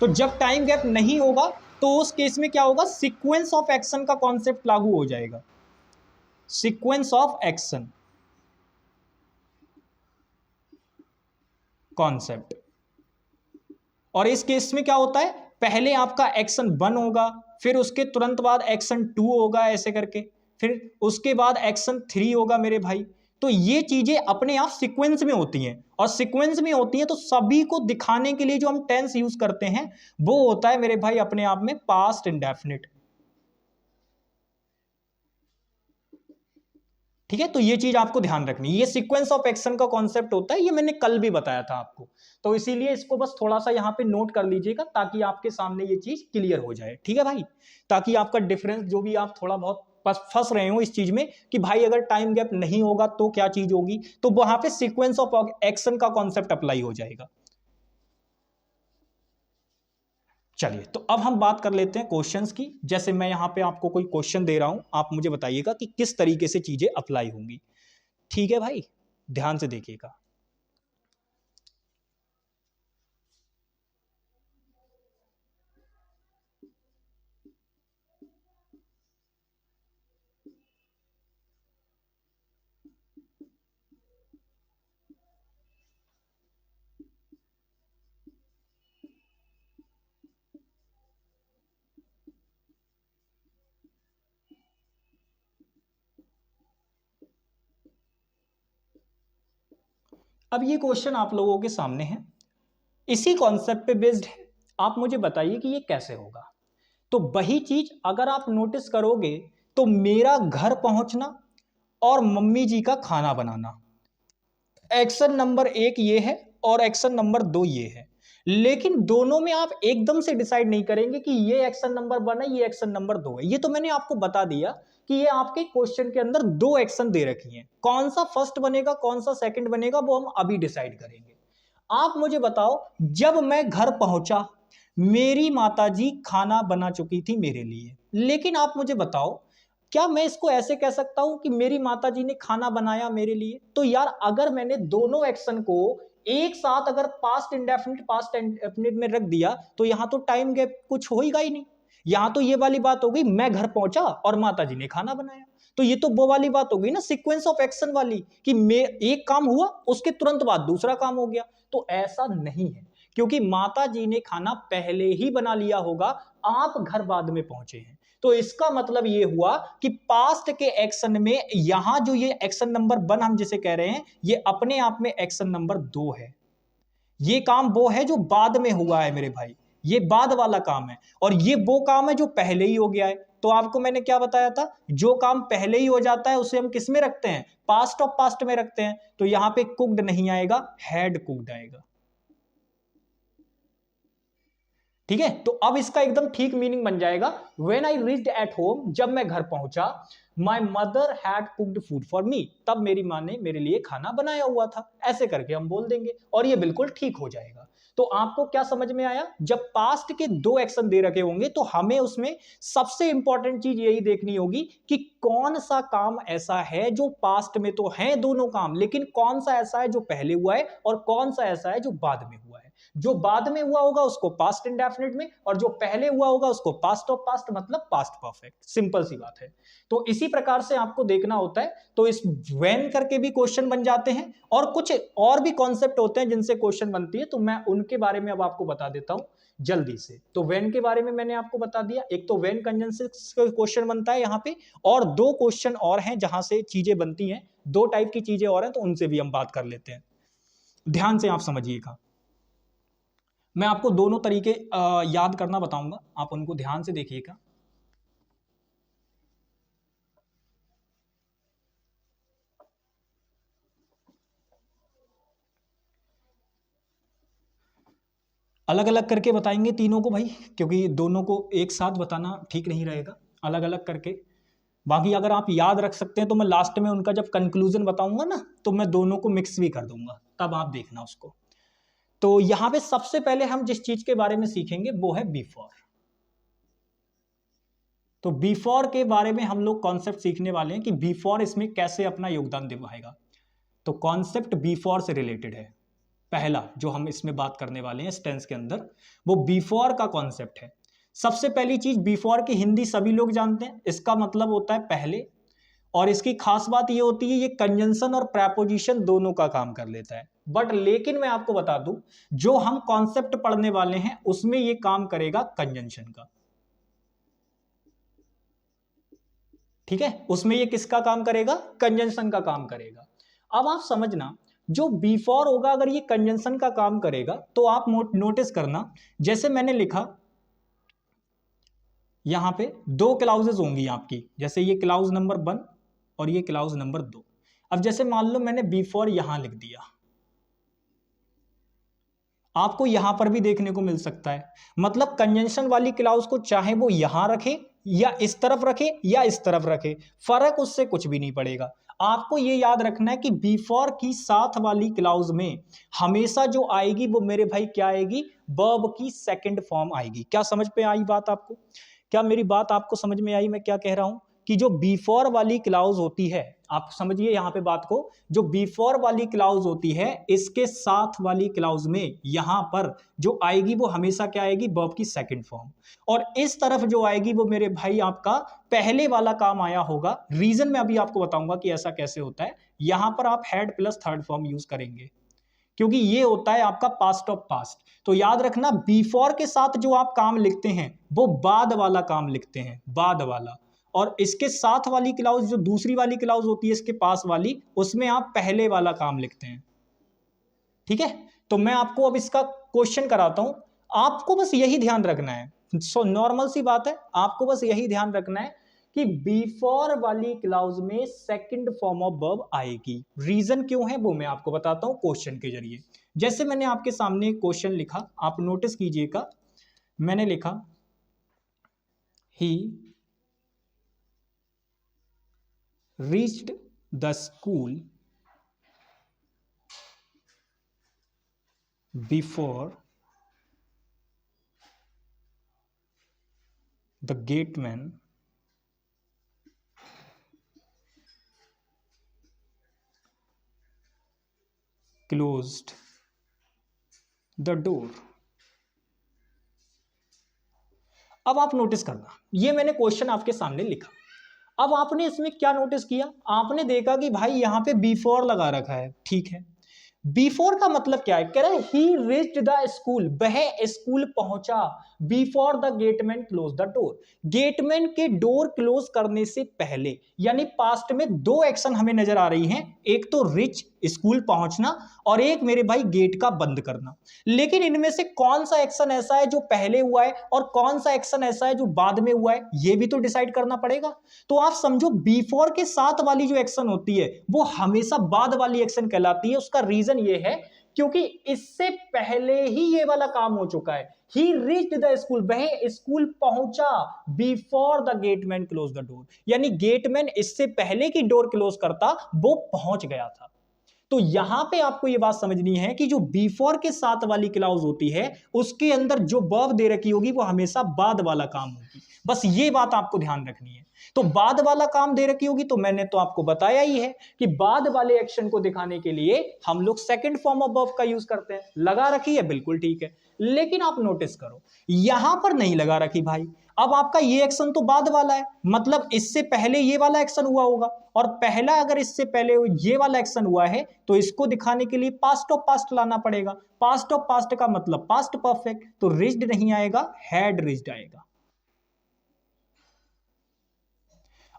तो जब टाइम गैप नहीं होगा तो उस केस में क्या होगा, सीक्वेंस ऑफ एक्शन का कॉन्सेप्ट लागू हो जाएगा। Sequence of action concept. और इस केस में क्या होता है, पहले आपका एक्शन 1 होगा, फिर उसके तुरंत बाद एक्शन 2 होगा ऐसे करके, फिर उसके बाद एक्शन 3 होगा मेरे भाई। तो ये चीजें अपने आप सीक्वेंस में होती हैं, और सीक्वेंस में होती हैं तो सभी को दिखाने के लिए जो हम टेंस यूज करते हैं वो होता है मेरे भाई अपने आप में पास्ट इंडेफिनिट। ठीक है, तो ये चीज आपको ध्यान रखनी, ये सीक्वेंस ऑफ एक्शन का कॉन्सेप्ट होता है, ये मैंने कल भी बताया था आपको। तो इसीलिए इसको बस थोड़ा सा यहां पे नोट कर लीजिएगा ताकि आपके सामने ये चीज क्लियर हो जाए। ठीक है भाई, ताकि आपका डिफरेंस जो भी आप थोड़ा बहुत फंस रहे हो इस चीज में कि भाई अगर टाइम गैप नहीं होगा तो क्या चीज होगी, तो वहां पे सीक्वेंस ऑफ एक्शन का कॉन्सेप्ट अप्लाई हो जाएगा। चलिए, तो अब हम बात कर लेते हैं क्वेश्चंस की। जैसे मैं यहां पे आपको कोई क्वेश्चन दे रहा हूं, आप मुझे बताइएगा कि किस तरीके से चीजें अप्लाई होंगी। ठीक है भाई, ध्यान से देखिएगा। अब ये क्वेश्चन आप लोगों के सामने है, इसी कॉन्सेप्ट पे बेस्ड है। आप मुझे बताइए कि ये कैसे होगा। तो वही चीज अगर आप नोटिस करोगे तो मेरा घर पहुंचना और मम्मी जी का खाना बनाना, एक्शन नंबर 1 ये है और एक्शन नंबर 2 ये है। लेकिन दोनों में आप एकदम से डिसाइड नहीं करेंगे कि ये एक्शन नंबर 1 है, ये एक्शन नंबर 2 है। ये तो मैंने आपको बता दिया कि ये आपके क्वेश्चन के अंदर 2 एक्शन दे रखी हैं, कौन सा फर्स्ट बनेगा कौन सा सेकंड बनेगा वो हम अभी डिसाइड करेंगे। आप मुझे बताओ, जब मैं घर पहुंचा मेरी माताजी खाना बना चुकी थी मेरे लिए। लेकिन आप मुझे बताओ, क्या मैं इसको ऐसे कह सकता हूं कि मेरी माताजी ने खाना बनाया मेरे लिए? तो यार अगर मैंने दोनों एक्शन को एक साथ अगर पास्ट इंडेफिनिट में रख दिया तो यहां तो टाइम गैप कुछ होगा ही नहीं। यहां तो ये वाली बात हो गई, मैं घर पहुंचा और माताजी ने खाना बनाया, तो ये तो वो वाली बात हो गई ना, सीक्वेंस ऑफ एक्शन वाली, कि एक काम हुआ उसके तुरंत बाद दूसरा काम हो गया। तो ऐसा नहीं है, क्योंकि माता जी ने खाना पहले ही बना लिया होगा, आप घर बाद में पहुंचे हैं। तो इसका मतलब ये हुआ कि पास्ट के एक्शन में यहां जो ये एक्शन नंबर 1 हम जिसे कह रहे हैं, ये अपने आप में एक्शन नंबर 2 है। ये काम वो है जो बाद में हुआ है मेरे भाई, ये बाद वाला काम है, और ये वो काम है जो पहले ही हो गया है। तो आपको मैंने क्या बताया था, जो काम पहले ही हो जाता है उसे हम किस में रखते हैं, पास्ट ऑफ पास्ट में रखते हैं। तो यहां पे कुक्ड नहीं आएगा, हैड कुक्ड आएगा। ठीक है, तो अब इसका एकदम ठीक मीनिंग बन जाएगा, when I reached at home, जब मैं घर पहुंचा, my mother had cooked food for me, तब मेरी माँ ने मेरे लिए खाना बनाया हुआ था। ऐसे करके हम बोल देंगे और ये बिल्कुल ठीक हो जाएगा। तो आपको क्या समझ में आया, जब पास्ट के 2 एक्शन दे रखे होंगे तो हमें उसमें सबसे इंपॉर्टेंट चीज यही देखनी होगी कि कौन सा काम ऐसा है जो पास्ट में तो है दोनों काम, लेकिन कौन सा ऐसा है जो पहले हुआ है और कौन सा ऐसा है जो बाद में हुआ है। जो बाद में हुआ होगा उसको पास्ट इंडेफिनिट में, और जो पहले हुआ होगा उसको पास्ट ऑफ पास्ट, मतलब पास्ट परफेक्ट। सिंपल सी बात है। तो इसी प्रकार से आपको देखना होता है। तो इस व्हेन करके भी क्वेश्चन बन जाते हैं, और कुछ और भी कॉन्सेप्ट होते हैं जिनसे क्वेश्चन बनती है, तो मैं उनके बारे में अब आपको बता देता हूं जल्दी से। तो व्हेन के बारे में मैंने आपको बता दिया, एक तो व्हेन कंजंक्शन क्वेश्चन बनता है यहाँ पे, और 2 क्वेश्चन और हैं जहां से चीजें बनती हैं, 2 टाइप की चीजें और हैं, तो उनसे भी हम बात कर लेते हैं। ध्यान से आप समझिएगा, मैं आपको दोनों तरीके याद करना बताऊंगा, आप उनको ध्यान से देखिएगा। अलग अलग करके बताएंगे तीनों को भाई, क्योंकि दोनों को एक साथ बताना ठीक नहीं रहेगा, अलग अलग करके। बाकी अगर आप याद रख सकते हैं तो मैं लास्ट में उनका जब कंक्लूजन बताऊंगा ना, तो मैं दोनों को मिक्स भी कर दूंगा, तब आप देखना उसको। तो यहां पे सबसे पहले हम जिस चीज के बारे में सीखेंगे वो है बिफोर। तो बिफोर के बारे में हम लोग कॉन्सेप्ट सीखने वाले हैं कि बिफोर इसमें कैसे अपना योगदान निभाएगा। तो कॉन्सेप्ट बिफोर से रिलेटेड है, पहला जो हम इसमें बात करने वाले हैं टेंस के अंदर, वो बिफोर का कॉन्सेप्ट है। सबसे पहली चीज, बिफोर की हिंदी सभी लोग जानते हैं, इसका मतलब होता है पहले, और इसकी खास बात ये होती है ये कंजंक्शन और प्रेपोजिशन दोनों का काम कर लेता है। बट लेकिन मैं आपको बता दूं, जो हम कॉन्सेप्ट पढ़ने वाले हैं उसमें ये काम करेगा कंजंक्शन का। ठीक है, उसमें ये किसका काम करेगा, कंजंक्शन का काम करेगा। अब आप समझना जो बिफोर होगा अगर ये कंजंक्शन का काम करेगा तो आप नोटिस करना, जैसे मैंने लिखा यहां पे दो क्लाउजेज होंगी आपकी, जैसे ये क्लाउज नंबर 1 और ये क्लाउज नंबर 2। अब जैसे मान लो मैंने बिफोर यहां लिख दिया, आपको यहां पर भी देखने को मिल सकता है, मतलब कंजंक्शन वाली क्लाउज को चाहे वो यहां रखे या इस तरफ रखे या इस तरफ रखे, फर्क उससे कुछ भी नहीं पड़ेगा। आपको ये याद रखना है कि बिफोर की साथ वाली क्लाउज में हमेशा जो आएगी वो मेरे भाई क्या आएगी, वर्ब की सेकंड फॉर्म आएगी। क्या समझ पे आई बात आपको, क्या मेरी बात आपको समझ में आई मैं क्या कह रहा हूं, कि जो बिफोर वाली क्लाउज होती है, आप समझिए यहां पे बात को, जो बिफोर वाली क्लाउज होती है इसके साथ वाली क्लाउज में यहां पर जो आएगी वो हमेशा क्या आएगी, वर्ब की सेकंड फॉर्म, और इस तरफ जो आएगी वो मेरे भाई आपका पहले वाला काम आया होगा। रीजन मैं अभी आपको बताऊंगा कि ऐसा कैसे होता है। यहां पर आप had plus third form use करेंगे क्योंकि ये होता है आपका पास्ट ऑफ पास्ट। तो याद रखना बिफोर के साथ जो आप काम लिखते हैं वो बाद वाला काम लिखते हैं, बाद वाला, और इसके साथ वाली क्लाउज जो दूसरी वाली क्लाउज होती है इसके पास वाली, उसमें आप पहले वाला काम लिखते हैं। ठीक है, तो मैं आपको अब इसका क्वेश्चन कराता हूं, आपको बस यही ध्यान रखना है, सो नॉर्मल सी बात है, आपको बस यही ध्यान रखना है कि बिफोर वाली क्लाउज में सेकंड फॉर्म ऑफ वर्ब आएगी। रीजन क्यों है वो मैं आपको बताता हूं क्वेश्चन के जरिए। जैसे मैंने आपके सामने क्वेश्चन लिखा, आप नोटिस कीजिएगा, मैंने लिखा ही reached the school before the gateman closed the door। अब आप नोटिस करना, ये मैंने क्वेश्चन आपके सामने लिखा, अब आपने इसमें क्या नोटिस किया, आपने देखा कि भाई यहां पे बिफोर लगा रखा है। ठीक है, बिफोर का मतलब क्या है, कह रहा है ही रीच्ड द स्कूल, वह स्कूल पहुंचा, before the gateman close the door, gateman के डोर क्लोज करने से पहले, यानी पास्ट में दो एक्शन हमें नजर आ रही हैं, एक तो रिच स्कूल पहुंचना और एक मेरे भाई गेट का बंद करना। लेकिन इनमें से कौन सा एक्शन ऐसा है जो पहले हुआ है और कौन सा एक्शन ऐसा है जो बाद में हुआ है, यह भी तो डिसाइड करना पड़ेगा। तो आप समझो बिफोर के साथ वाली जो एक्शन होती है वो हमेशा बाद वाली एक्शन कहलाती है। उसका रीजन ये है क्योंकि इससे पहले ही ये वाला काम हो चुका है, ही रीच्ड द स्कूल, वह स्कूल पहुंचा, before the gateman close the door, यानी गेटमैन इससे पहले की डोर क्लोज करता वो पहुंच गया था। तो यहां पे आपको यह बात समझनी है कि जो बिफोर के साथ वाली क्लाउज होती है उसके अंदर जो वर्ब दे रखी होगी वो हमेशा बाद वाला काम होगी, बस ये बात आपको ध्यान रखनी है। तो बाद वाला काम दे रखी होगी तो मैंने तो आपको बताया ही है कि बाद वाले एक्शन को दिखाने के लिए हम लोग सेकंड फॉर्म ऑफ वर्ब का यूज करते हैं। लगा रखी है, बिल्कुल ठीक है, लेकिन आप नोटिस करो यहां पर नहीं लगा रखी भाई। अब आपका ये एक्शन तो बाद वाला है, मतलब इससे पहले ये वाला एक्शन हुआ होगा, और पहला अगर इससे पहले ये वाला एक्शन हुआ है तो इसको दिखाने के लिए पास्ट ऑफ पास्ट लाना पड़ेगा। पास्ट ऑफ पास्ट का मतलब पास्ट परफेक्ट, तो रिच्ड नहीं आएगा, हैड रिच्ड आएगा।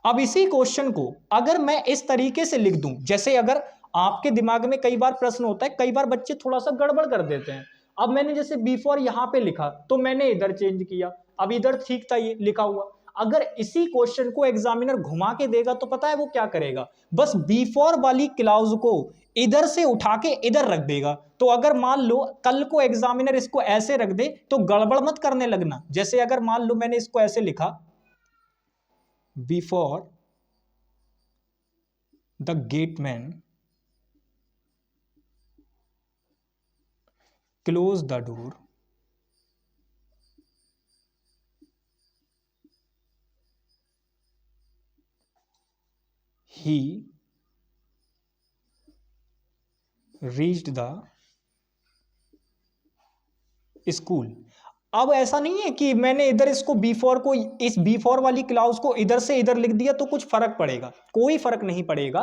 अब इसी क्वेश्चन को अगर मैं इस तरीके से लिख दूं, जैसे अगर आपके दिमाग में कई बार प्रश्न होता है, कई बार बच्चे थोड़ा सा गड़बड़ कर देते हैं। अब मैंने जैसे बिफोर यहां पे लिखा तो मैंने इधर चेंज किया, अब इधर ठीक था ये लिखा हुआ। अगर इसी क्वेश्चन को एग्जामिनर घुमा के देगा तो पता है वो क्या करेगा, बस बिफोर वाली क्लाउज को इधर से उठा के इधर रख देगा। तो अगर मान लो कल को एग्जामिनर इसको ऐसे रख दे तो गड़बड़ मत करने लगना। जैसे अगर मान लो मैंने इसको ऐसे लिखा, before the gateman closed the door, he reached the school। अब ऐसा नहीं है कि मैंने इधर इसको बिफोर को, इस बिफोर वाली क्लाउज को इधर से इधर लिख दिया तो कुछ फर्क पड़ेगा, कोई फर्क नहीं पड़ेगा।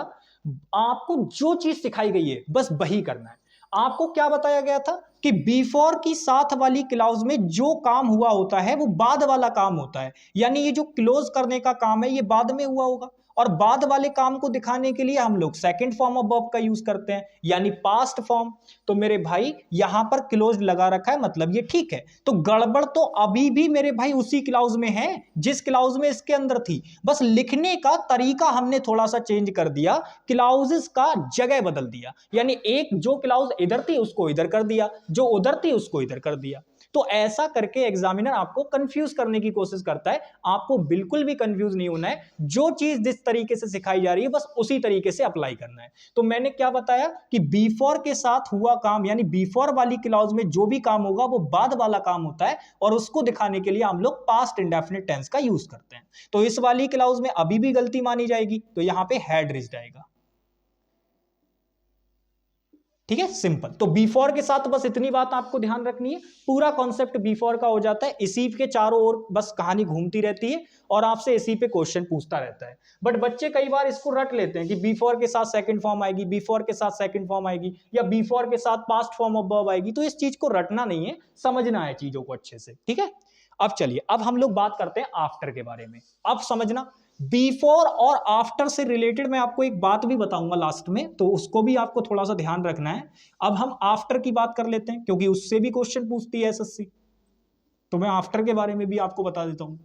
आपको जो चीज सिखाई गई है बस वही करना है। आपको क्या बताया गया था कि बिफोर की साथ वाली क्लॉज में जो काम हुआ होता है वो बाद वाला काम होता है, यानी ये जो क्लोज करने का काम है ये बाद में हुआ होगा, और बाद वाले काम को दिखाने के लिए हम लोग सेकंड फॉर्म ऑफ वर्ब का यूज करते हैं, यानी पास्ट फॉर्म। तो मेरे भाई यहां पर क्लोज लगा रखा है, मतलब ये ठीक है। तो गड़बड़ तो अभी भी मेरे भाई उसी क्लाउज में है जिस क्लाउज में इसके अंदर थी, बस लिखने का तरीका हमने थोड़ा सा चेंज कर दिया, क्लाउजेस का जगह बदल दिया, यानी एक जो क्लाउज इधर थी उसको इधर कर दिया, जो उधर थी उसको इधर कर दिया। तो ऐसा करके एग्जामिनर आपको कंफ्यूज करने की कोशिश करता है। आपको बिल्कुल भी कंफ्यूज नहीं होना है, जो चीज जिस तरीके से सिखाई जा रही है बस उसी तरीके से अप्लाई करना है। तो मैंने क्या बताया कि बिफोर के साथ हुआ काम, यानी बिफोर वाली क्लॉज में जो भी काम होगा वो बाद वाला काम होता है, और उसको दिखाने के लिए हम लोग पास्ट इंडेफिनिट टेंस का यूज करते हैं। तो इस वाली क्लॉज में अभी भी गलती मानी जाएगी, तो यहां पे हैड रिज्ड आएगा। ठीक है, सिंपल। तो बिफोर के साथ बस इतनी बात आपको ध्यान रखनी है, पूरा कॉन्सेप्ट बिफोर का हो जाता है। इसी के चारों ओर बस कहानी घूमती रहती है और आपसे इसी पे क्वेश्चन पूछता रहता है। बट बच्चे कई बार इसको रट लेते हैं कि बिफोर के साथ सेकंड फॉर्म आएगी, बिफोर के साथ सेकंड फॉर्म आएगी, या बिफोर के साथ पास्ट फॉर्म ऑफ वर्ब आएगी। तो इस चीज को रटना नहीं है, समझना है चीजों को अच्छे से। ठीक है, अब चलिए, अब हम लोग बात करते हैं आफ्टर के बारे में। अब समझना, बिफोर और आफ्टर से रिलेटेड मैं आपको एक बात भी बताऊंगा लास्ट में, तो उसको भी आपको थोड़ा सा ध्यान रखना है। अब हम आफ्टर की बात कर लेते हैं, क्योंकि उससे भी क्वेश्चन पूछती है एसएससी, तो मैं आफ्टर के बारे में भी आपको बता देता हूं।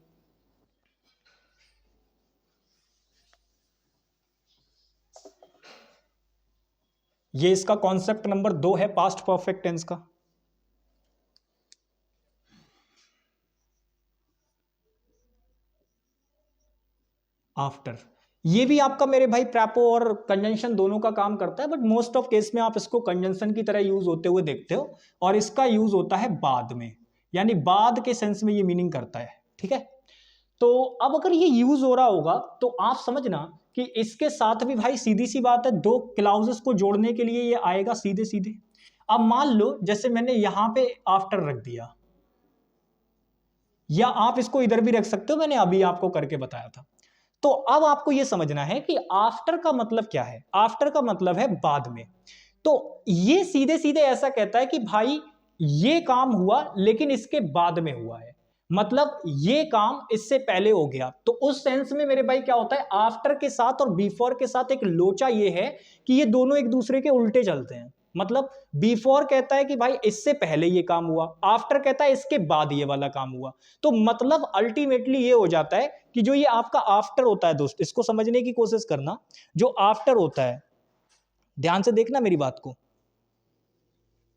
ये इसका कॉन्सेप्ट नंबर 2 है, पास्ट परफेक्ट टेंस का। आफ्टर, ये भी आपका मेरे भाई प्रेपो और कंजंक्शन दोनों का काम करता है, बट मोस्ट ऑफ केस में आप इसको कंजंक्शन की तरह यूज होते हुए देखते हो, और इसका यूज होता है बाद में, यानी बाद के सेंस में ये मीनिंग करता है। ठीक है, तो अब अगर ये यूज हो रहा होगा तो आप समझना कि इसके साथ भी भाई सीधी सी बात है, दो क्लाउजेस को जोड़ने के लिए ये आएगा सीधे सीधे। अब मान लो जैसे मैंने यहां पे आफ्टर रख दिया, या आप इसको इधर भी रख सकते हो, मैंने अभी आपको करके बताया था। तो अब आपको यह समझना है कि आफ्टर का मतलब क्या है। आफ्टर का मतलब है बाद में। तो ये सीधे सीधे ऐसा कहता है कि भाई ये काम हुआ लेकिन इसके बाद में हुआ है, मतलब ये काम इससे पहले हो गया। तो उस सेंस में मेरे भाई क्या होता है, आफ्टर के साथ और बिफोर के साथ एक लोचा ये है कि ये दोनों एक दूसरे के उल्टे चलते हैं। मतलब बिफोर कहता है कि भाई इससे पहले ये काम हुआ, आफ्टर कहता है इसके बाद ये वाला काम हुआ। तो मतलब अल्टीमेटली ये हो जाता है कि जो ये आपका आफ्टर होता है दोस्त, इसको समझने की कोशिश करना। जो आफ्टर होता है, ध्यान से देखना मेरी बात को,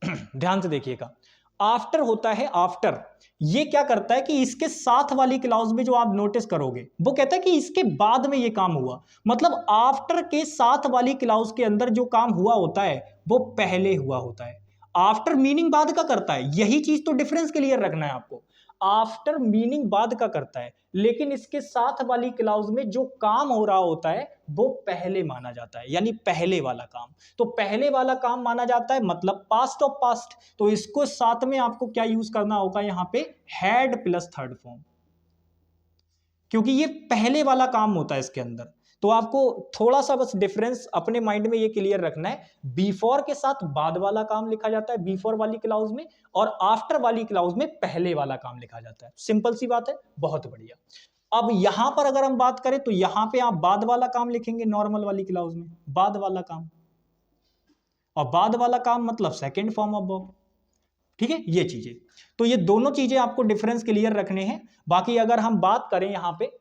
ध्यान से देखिएगा। आफ्टर होता है, आफ्टर ये क्या करता है कि इसके साथ वाली क्लॉज में जो आप नोटिस करोगे वो कहता है कि इसके बाद में ये काम हुआ। मतलब आफ्टर के साथ वाली क्लॉज के अंदर जो काम हुआ होता है वो पहले हुआ होता है। आफ्टर मीनिंग बाद का करता है, यही चीज तो डिफरेंस क्लियर रखना है आपको। आफ्टर मीनिंग बाद का करता है, लेकिन इसके साथ वाली क्लाउज में जो काम हो रहा होता है वो पहले माना जाता है, यानी पहले वाला काम। तो पहले वाला काम माना जाता है, मतलब पास्ट ऑफ पास्ट। तो इसको साथ में आपको क्या यूज करना होगा, यहां पे हैड प्लस थर्ड फॉर्म, क्योंकि ये पहले वाला काम होता है इसके अंदर। तो आपको थोड़ा सा बस डिफरेंस अपने माइंड में ये क्लियर रखना है। बिफोर के साथ बाद वाला काम लिखा जाता है बिफोर वाली क्लाउज में, और आफ्टर वाली क्लाउज में पहले वाला काम लिखा जाता है। सिंपल सी बात है, बहुत बढ़िया। अब यहां पर अगर हम बात करें तो यहां पे आप बाद वाला काम लिखेंगे नॉर्मल वाली क्लाउज में, बाद वाला काम, और बाद वाला काम मतलब सेकेंड फॉर्म ऑफ वर्ब। ठीक है, ये चीजें, तो ये दोनों चीजें आपको डिफरेंस क्लियर रखने हैं। बाकी अगर हम बात करें यहां पे,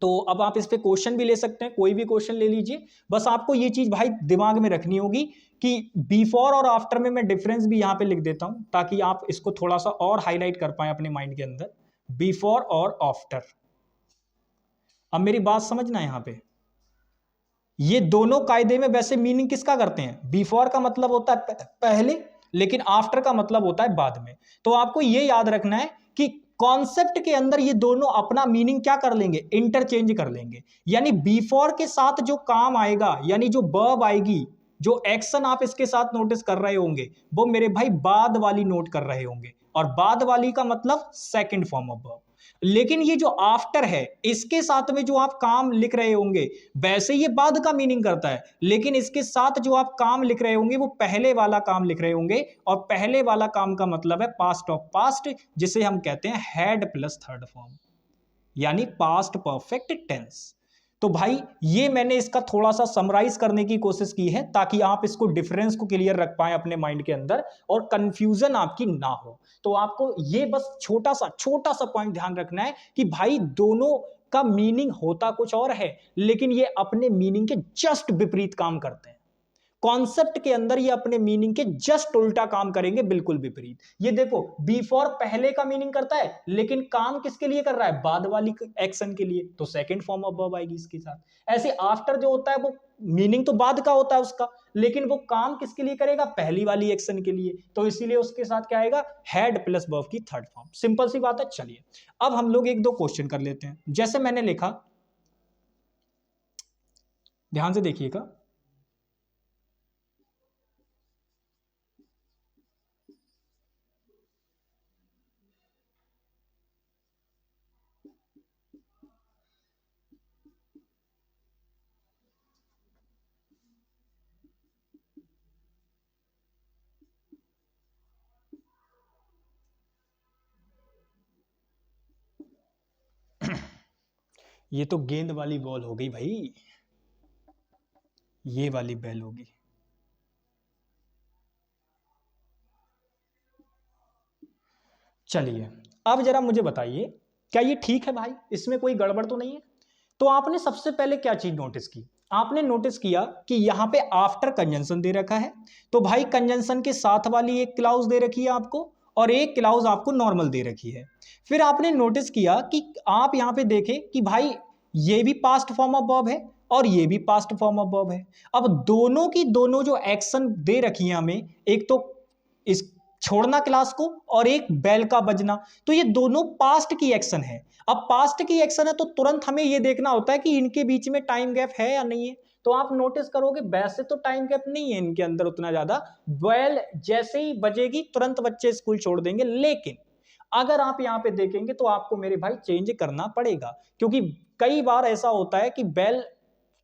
तो अब आप इस पे क्वेश्चन भी ले सकते हैं, कोई भी क्वेश्चन ले लीजिए। बस आपको ये चीज भाई दिमाग में रखनी होगी कि बिफोर और आफ्टर में मैं डिफरेंस भी यहां पे लिख देता हूं, ताकि आप इसको थोड़ा सा और हाईलाइट कर पाए अपने माइंड के अंदर, बिफोर और आफ्टर। अब मेरी बात समझना है, यहां पे ये दोनों कायदे में वैसे मीनिंग किसका करते हैं, बिफोर का मतलब होता है पहले, लेकिन आफ्टर का मतलब होता है बाद में। तो आपको ये याद रखना है कि कॉन्सेप्ट के अंदर ये दोनों अपना मीनिंग क्या कर लेंगे, इंटरचेंज कर लेंगे। यानी बिफोर के साथ जो काम आएगा, यानी जो वर्ब आएगी, जो एक्शन आप इसके साथ नोटिस कर रहे होंगे, वो मेरे भाई बाद वाली नोट कर रहे होंगे। और बाद वाली का मतलब सेकंड फॉर्म ऑफ वर्ब। लेकिन ये जो आफ्टर है इसके साथ में जो आप काम लिख रहे होंगे, वैसे ये बाद का मीनिंग करता है, लेकिन इसके साथ जो आप काम लिख रहे होंगे वो पहले वाला काम लिख रहे होंगे, और पहले वाला काम का मतलब है पास्ट ऑफ पास्ट, जिसे हम कहते हैं हैड प्लस थर्ड फॉर्म, यानी पास्ट परफेक्ट टेंस। तो भाई ये मैंने इसका थोड़ा सा समराइज करने की कोशिश की है ताकि आप इसको डिफरेंस को क्लियर रख पाए अपने माइंड के अंदर और कंफ्यूजन आपकी ना हो। तो आपको ये बस छोटा सा पॉइंट ध्यान रखना है कि भाई दोनों का मीनिंग होता कुछ और है, लेकिन ये अपने मीनिंग के जस्ट विपरीत काम करते हैं। कॉन्सेप्ट के अंदर ये अपने मीनिंग के जस्ट उल्टा काम करेंगे, बिल्कुल विपरीत। ये देखो बिफोर पहले का मीनिंग करता है, लेकिन काम किसके लिए कर रहा है, बाद वाली एक्शन के लिए, तो सेकंड फॉर्म ऑफ वर्ब आएगी इसके साथ। ऐसे आफ्टर जो होता है वो मीनिंग तो बाद का होता है उसका, लेकिन वो काम किसके लिए करेगा, पहली वाली एक्शन के लिए, तो इसीलिए उसके साथ क्या आएगा, हैड प्लस वर्ब की थर्ड फॉर्म। सिंपल सी बात है। चलिए अब हम लोग एक दो क्वेश्चन कर लेते हैं। जैसे मैंने लिखा, ध्यान से देखिएगा, ये तो गेंद वाली बॉल हो गई भाई, ये वाली बेल होगी। चलिए अब जरा मुझे बताइए, क्या ये ठीक है भाई, इसमें कोई गड़बड़ तो नहीं है? तो आपने सबसे पहले क्या चीज नोटिस की, आपने नोटिस किया कि यहां पे आफ्टर कंजंक्शन दे रखा है, तो भाई कंजंक्शन के साथ वाली एक क्लाउज दे रखी है आपको, और एक क्लाउज आपको नॉर्मल दे रखी है। फिर आपने नोटिस किया कि आप यहां पे देखें कि भाई ये भी पास्ट फॉर्म ऑफ वर्ब है और ये भी पास्ट फॉर्म ऑफ वर्ब है। अब दोनों की दोनों जो एक्शन दे रखी है हमें, एक तो इस छोड़ना क्लास को और एक बेल का बजना, तो ये दोनों पास्ट की एक्शन है। अब पास्ट की एक्शन है तो तुरंत हमें ये देखना होता है कि इनके बीच में टाइम गैप है या नहीं है। तो आप नोटिस करोगे वैसे तो टाइम गैप नहीं है इनके अंदर उतना ज्यादा, बेल जैसे ही बजेगी तुरंत बच्चे स्कूल छोड़ देंगे। लेकिन अगर आप यहां पे देखेंगे तो आपको मेरे भाई चेंज करना पड़ेगा, क्योंकि कई बार ऐसा होता है कि बेल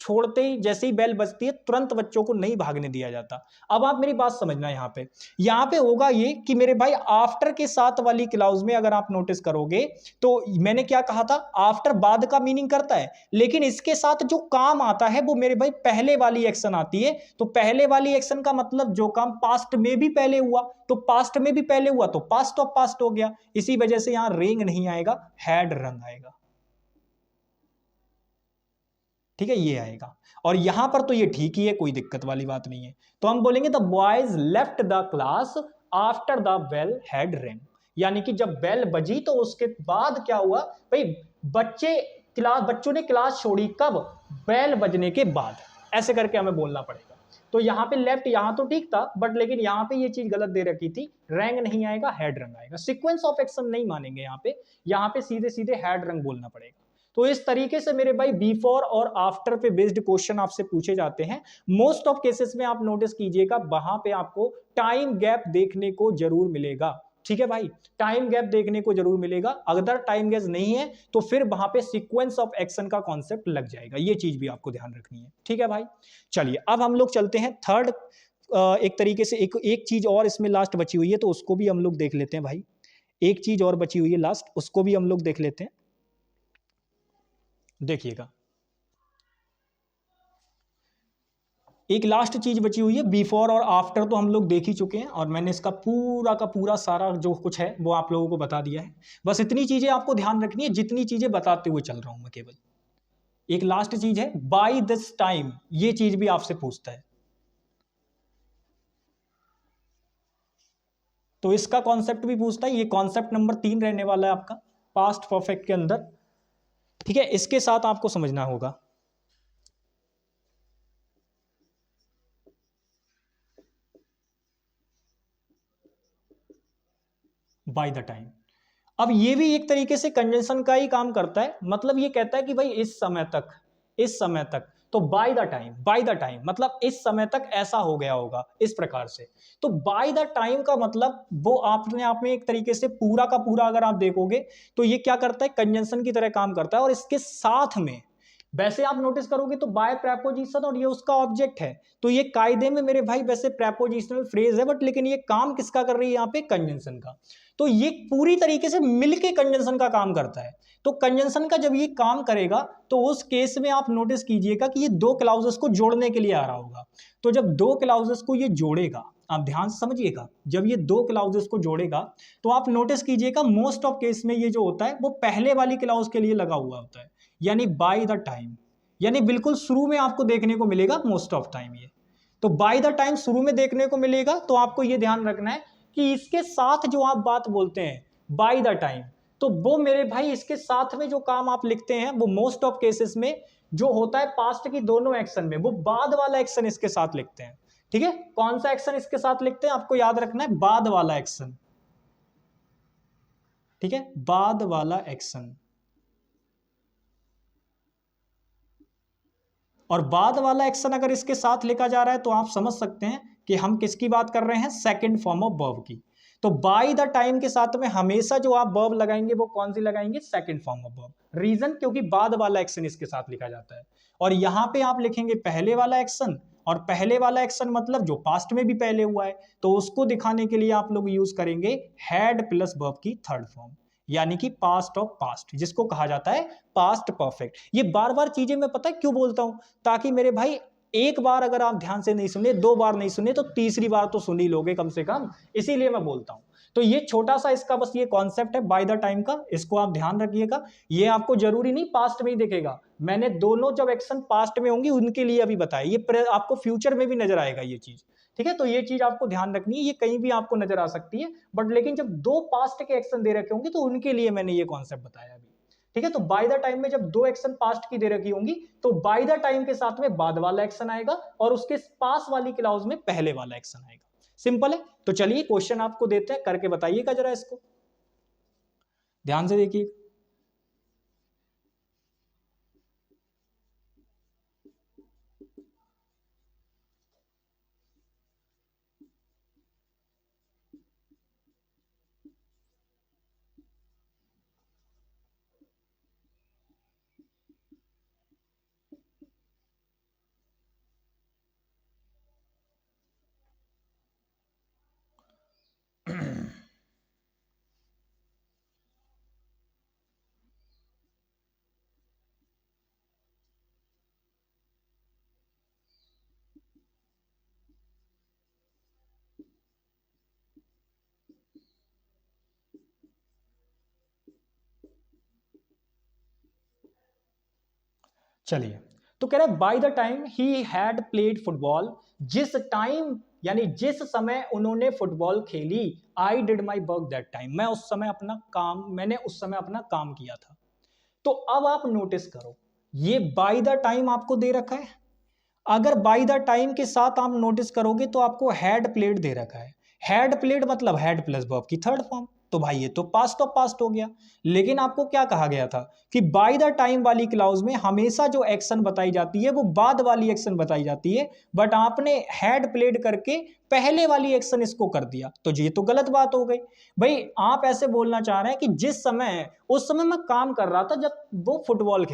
छोड़ते ही, जैसे ही बेल बजती है तुरंत बच्चों को नहीं भागने दिया जाता। अब आप मेरी बात समझना, यहां पे होगा ये कि मेरे भाई आफ्टर के साथ वाली क्लाउज में अगर आप नोटिस करोगे तो मैंने क्या कहा था, आफ्टर बाद का मीनिंग करता है, लेकिन इसके साथ जो काम आता है वो मेरे भाई पहले वाली एक्शन आती है। तो पहले वाली एक्शन का मतलब जो काम पास्ट में भी पहले हुआ, तो पास्ट में भी पहले हुआ तो पास्ट ऑफ पास्ट हो गया। इसी वजह से यहां रेंग नहीं आएगा, हैड रन आएगा। ठीक है, ये आएगा। और यहां पर तो ये ठीक ही है, कोई दिक्कत वाली बात नहीं है। तो हम बोलेंगे the boys left the class after the bell had ring, यानी कि जब बेल बजी तो उसके बाद क्या हुआ भाई, बच्चों ने क्लास छोड़ी कब, बेल बजने के बाद। ऐसे करके हमें बोलना पड़ेगा। तो यहाँ पे लेफ्ट, यहाँ तो ठीक था बट लेकिन यहाँ पे ये चीज गलत दे रखी थी, रैंग नहीं आएगा, हैड रंग आएगा। सीक्वेंस ऑफ एक्शन नहीं मानेंगे यहाँ पे सीधे सीधे हैड रंग बोलना पड़ेगा। तो इस तरीके से मेरे भाई बिफोर और आफ्टर पे बेस्ड क्वेश्चन आपसे पूछे जाते हैं। मोस्ट ऑफ केसेस में आप नोटिस कीजिएगा वहां पे आपको टाइम गैप देखने को जरूर मिलेगा। ठीक है भाई, टाइम गैप देखने को जरूर मिलेगा। अगर टाइम गैप नहीं है तो फिर वहां पे सीक्वेंस ऑफ एक्शन का कॉन्सेप्ट लग जाएगा। ये चीज भी आपको ध्यान रखनी है। ठीक है भाई, चलिए अब हम लोग चलते हैं थर्ड। एक तरीके से एक चीज और इसमें लास्ट बची हुई है, तो उसको भी हम लोग देख लेते हैं भाई। एक चीज और बची हुई है लास्ट, उसको भी हम लोग देख लेते हैं। देखिएगा, एक लास्ट चीज बची हुई है, बिफोर और आफ्टर तो हम लोग देख ही चुके हैं, और मैंने इसका पूरा का पूरा सारा जो कुछ है वो आप लोगों को बता दिया है। बस इतनी चीजें आपको ध्यान रखनी है जितनी चीजें बताते हुए चल रहा हूं मैं केवल। एक लास्ट चीज है बाय दिस टाइम, ये चीज भी आपसे पूछता है, तो इसका कॉन्सेप्ट भी पूछता है। ये कॉन्सेप्ट नंबर 3 रहने वाला है आपका पास्ट परफेक्ट के अंदर। ठीक है, इसके साथ आपको समझना होगा। बाय द टाइम, अब ये भी एक तरीके से कंजंक्शन का ही काम करता है। मतलब ये कहता है कि भाई इस समय तक तो बाय द टाइम मतलब इस समय तक ऐसा हो गया होगा, इस प्रकार से। तो बाय द टाइम का मतलब वो अपने आप में एक तरीके से पूरा का पूरा अगर आप देखोगे तो ये क्या करता है, कंजंक्शन की तरह काम करता है। और इसके साथ में वैसे आप नोटिस करोगे तो बाय प्रेपोजिशन और ये उसका ऑब्जेक्ट है, तो ये कायदे में मेरे भाई वैसे प्रेपोजिशनल फ्रेज है, बट लेकिन ये काम किसका कर रही है यहाँ पे, कंजंक्शन का। तो ये पूरी तरीके से मिलके कंजंक्शन का काम करता है। तो कंजंक्शन का जब ये काम करेगा तो उस केस में आप नोटिस कीजिएगा कि ये दो क्लाउजेस को जोड़ने के लिए आ रहा होगा। तो जब दो क्लाउजेस को ये जोड़ेगा, आप ध्यान से समझिएगा, जब ये दो क्लाउजेस को जोड़ेगा तो आप नोटिस कीजिएगा मोस्ट ऑफ केस में ये जो होता है वो पहले वाली क्लाउज के लिए लगा हुआ होता है, यानी बाय द टाइम, यानी बिल्कुल शुरू में आपको देखने को मिलेगा मोस्ट ऑफ टाइम ये। तो बाय द टाइम शुरू में देखने को मिलेगा, तो आपको ये ध्यान रखना है कि इसके साथ जो आप बात बोलते हैं बाय द टाइम, तो वो मेरे भाई इसके साथ में जो काम आप लिखते हैं वो मोस्ट ऑफ केसेस में जो होता है पास्ट की दोनों एक्शन में, वो बाद वाला एक्शन इसके साथ लिखते हैं। ठीक है, कौन सा एक्शन इसके साथ लिखते हैं आपको याद रखना है, बाद वाला एक्शन। ठीक है, बाद वाला एक्शन। और बाद वाला एक्शन अगर इसके साथ लिखा जा रहा है तो आप समझ सकते हैं कि हम किसकी बात कर रहे हैं, सेकंड फॉर्म ऑफ वर्ब की। तो बाय द टाइम के साथ में हमेशा जो आप वर्ब लगाएंगे वो कौन सी लगाएंगे, second form of verb. Reason, क्योंकि बाद वाला एक्शन इसके साथ लिखा जाता है। और यहां पे आप लिखेंगे पहले वाला एक्शन, और पहले वाला एक्शन मतलब जो पास्ट में भी पहले हुआ है, तो उसको दिखाने के लिए आप लोग यूज करेंगे हैड प्लस वर्ब की थर्ड फॉर्म, यानी कि पास्ट ऑफ पास्ट, जिसको कहा जाता है पास्ट परफेक्ट। ये बार बार चीजें मैं पता है क्यों बोलता हूं, ताकि मेरे भाई एक बार अगर आप ध्यान से नहीं सुने, दो बार नहीं सुने, तो तीसरी बार तो सुन ही लोगे कम से कम, इसीलिए मैं बोलता हूं। तो ये छोटा सा इसका बस ये कॉन्सेप्ट है बाय द टाइम का, इसको आप ध्यान रखिएगा। ये आपको जरूरी नहीं पास्ट में ही दिखेगा, मैंने दोनों जब एक्शन पास्ट में होंगी उनके लिए अभी बताया, ये आपको फ्यूचर में भी नजर आएगा ये चीज। ठीक है, तो ये चीज आपको ध्यान रखनी है, ये कहीं भी आपको नजर आ सकती है, बट लेकिन जब दो पास्ट के एक्शन दे रखे होंगे तो उनके लिए मैंने ये कॉन्सेप्ट बताया अभी। ठीक है, तो बाय द टाइम में जब दो एक्शन पास्ट की दे रखी होंगी तो बाय द टाइम के साथ में बाद वाला एक्शन आएगा और उसके पास वाली क्लाउज में पहले वाला एक्शन आएगा। सिंपल है। तो चलिए क्वेश्चन आपको देते हैं, करके बताइएगा जरा इसको, ध्यान से देखिए। चलिए, तो कह रहा है by the time he had played football, जिस टाइम यानी जिस समय उन्होंने फुटबॉल खेली, I did my work that time, मैंने उस समय अपना काम किया था। तो अब आप नोटिस करो, ये बाय द टाइम आपको दे रखा है, अगर बाय द टाइम के साथ आप नोटिस करोगे तो आपको हैड प्लेड दे रखा है। हैड प्लेड मतलब हैड प्लस वर्ब की थर्ड फॉर्म, तो भाई ये तो पास्ट ऑफ पास्ट हो गया। लेकिन आपको क्या कहा गया था कि बाय द टाइम वाली क्लाउज में हमेशा जो एक्शन बताई जाती है वो बाद वाली एक्शन बताई जाती है, बट आपने हैड प्लेड करके पहले वाली एक्शन इसको कर दिया, तो ये तो गलत बात हो गई। भाई आप ऐसे बोलना चाह रहे हैं कि जिस समय उस समय मैं काम कर रहा था जब वो फुटबॉल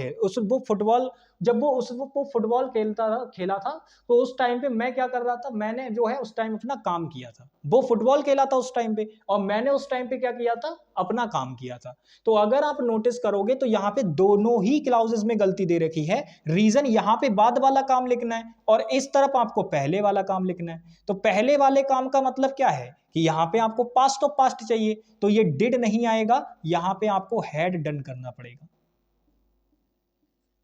खेला था, तो उस टाइम पे मैं क्या कर रहा था, मैंने जो है उस टाइम अपना काम किया था। वो फुटबॉल खेला था उस टाइम पे और मैंने उस टाइम पे क्या किया था, अपना काम किया था। तो अगर आप नोटिस करोगे तो यहाँ पे दोनों ही क्लाउजेस में गलती दे रखी है। रीजन, यहाँ पे बाद वाला काम लिखना है और इस तरफ आपको पहले वाला काम लिखना है। तो पहले वाले काम का मतलब क्या है कि यहाँ पे आपको पास्ट ऑफ पास्ट चाहिए, तो ये डिड नहीं आएगा, यहाँ पे आपको हैड डन करना पड़ेगा।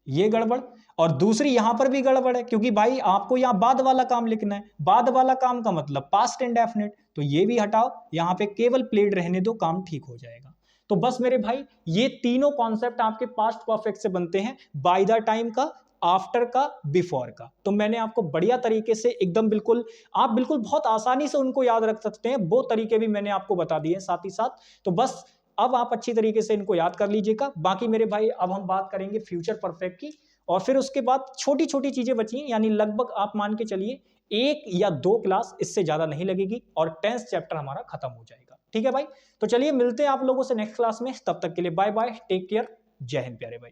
ये गड़बड़। और दूसरी यहां पर भी गड़बड़ है, क्योंकि भाई आपको यहां बाद वाला काम लिखना है, बाद वाला काम का मतलब पास्ट इंडेफिनिट, तो ये भी हटाओ, यहां पे केवल प्लेड रहने दो, काम ठीक हो जाएगा। तो बस मेरे भाई ये तीनों कॉन्सेप्ट आपके पास्ट परफेक्ट से बनते हैं, बाय द टाइम का, आफ्टर का, बिफोर का। तो मैंने आपको बढ़िया तरीके से एकदम बिल्कुल, आप बिल्कुल बहुत आसानी से उनको याद रख सकते हैं, वो तरीके भी मैंने आपको बता दिए साथ ही साथ। तो बस अब आप अच्छी तरीके से इनको याद कर लीजिएगा। बाकी मेरे भाई अब हम बात करेंगे फ्यूचर परफेक्ट की, और फिर उसके बाद छोटी छोटी चीज़ें बची हैं, यानी लगभग आप मान के चलिए 1 या 2 क्लास, इससे ज़्यादा नहीं लगेगी और 10th चैप्टर हमारा खत्म हो जाएगा। ठीक है भाई, तो चलिए मिलते हैं आप लोगों से नेक्स्ट क्लास में, तब तक के लिए बाय बाय, टेक केयर, जय हिंद प्यारे भाई।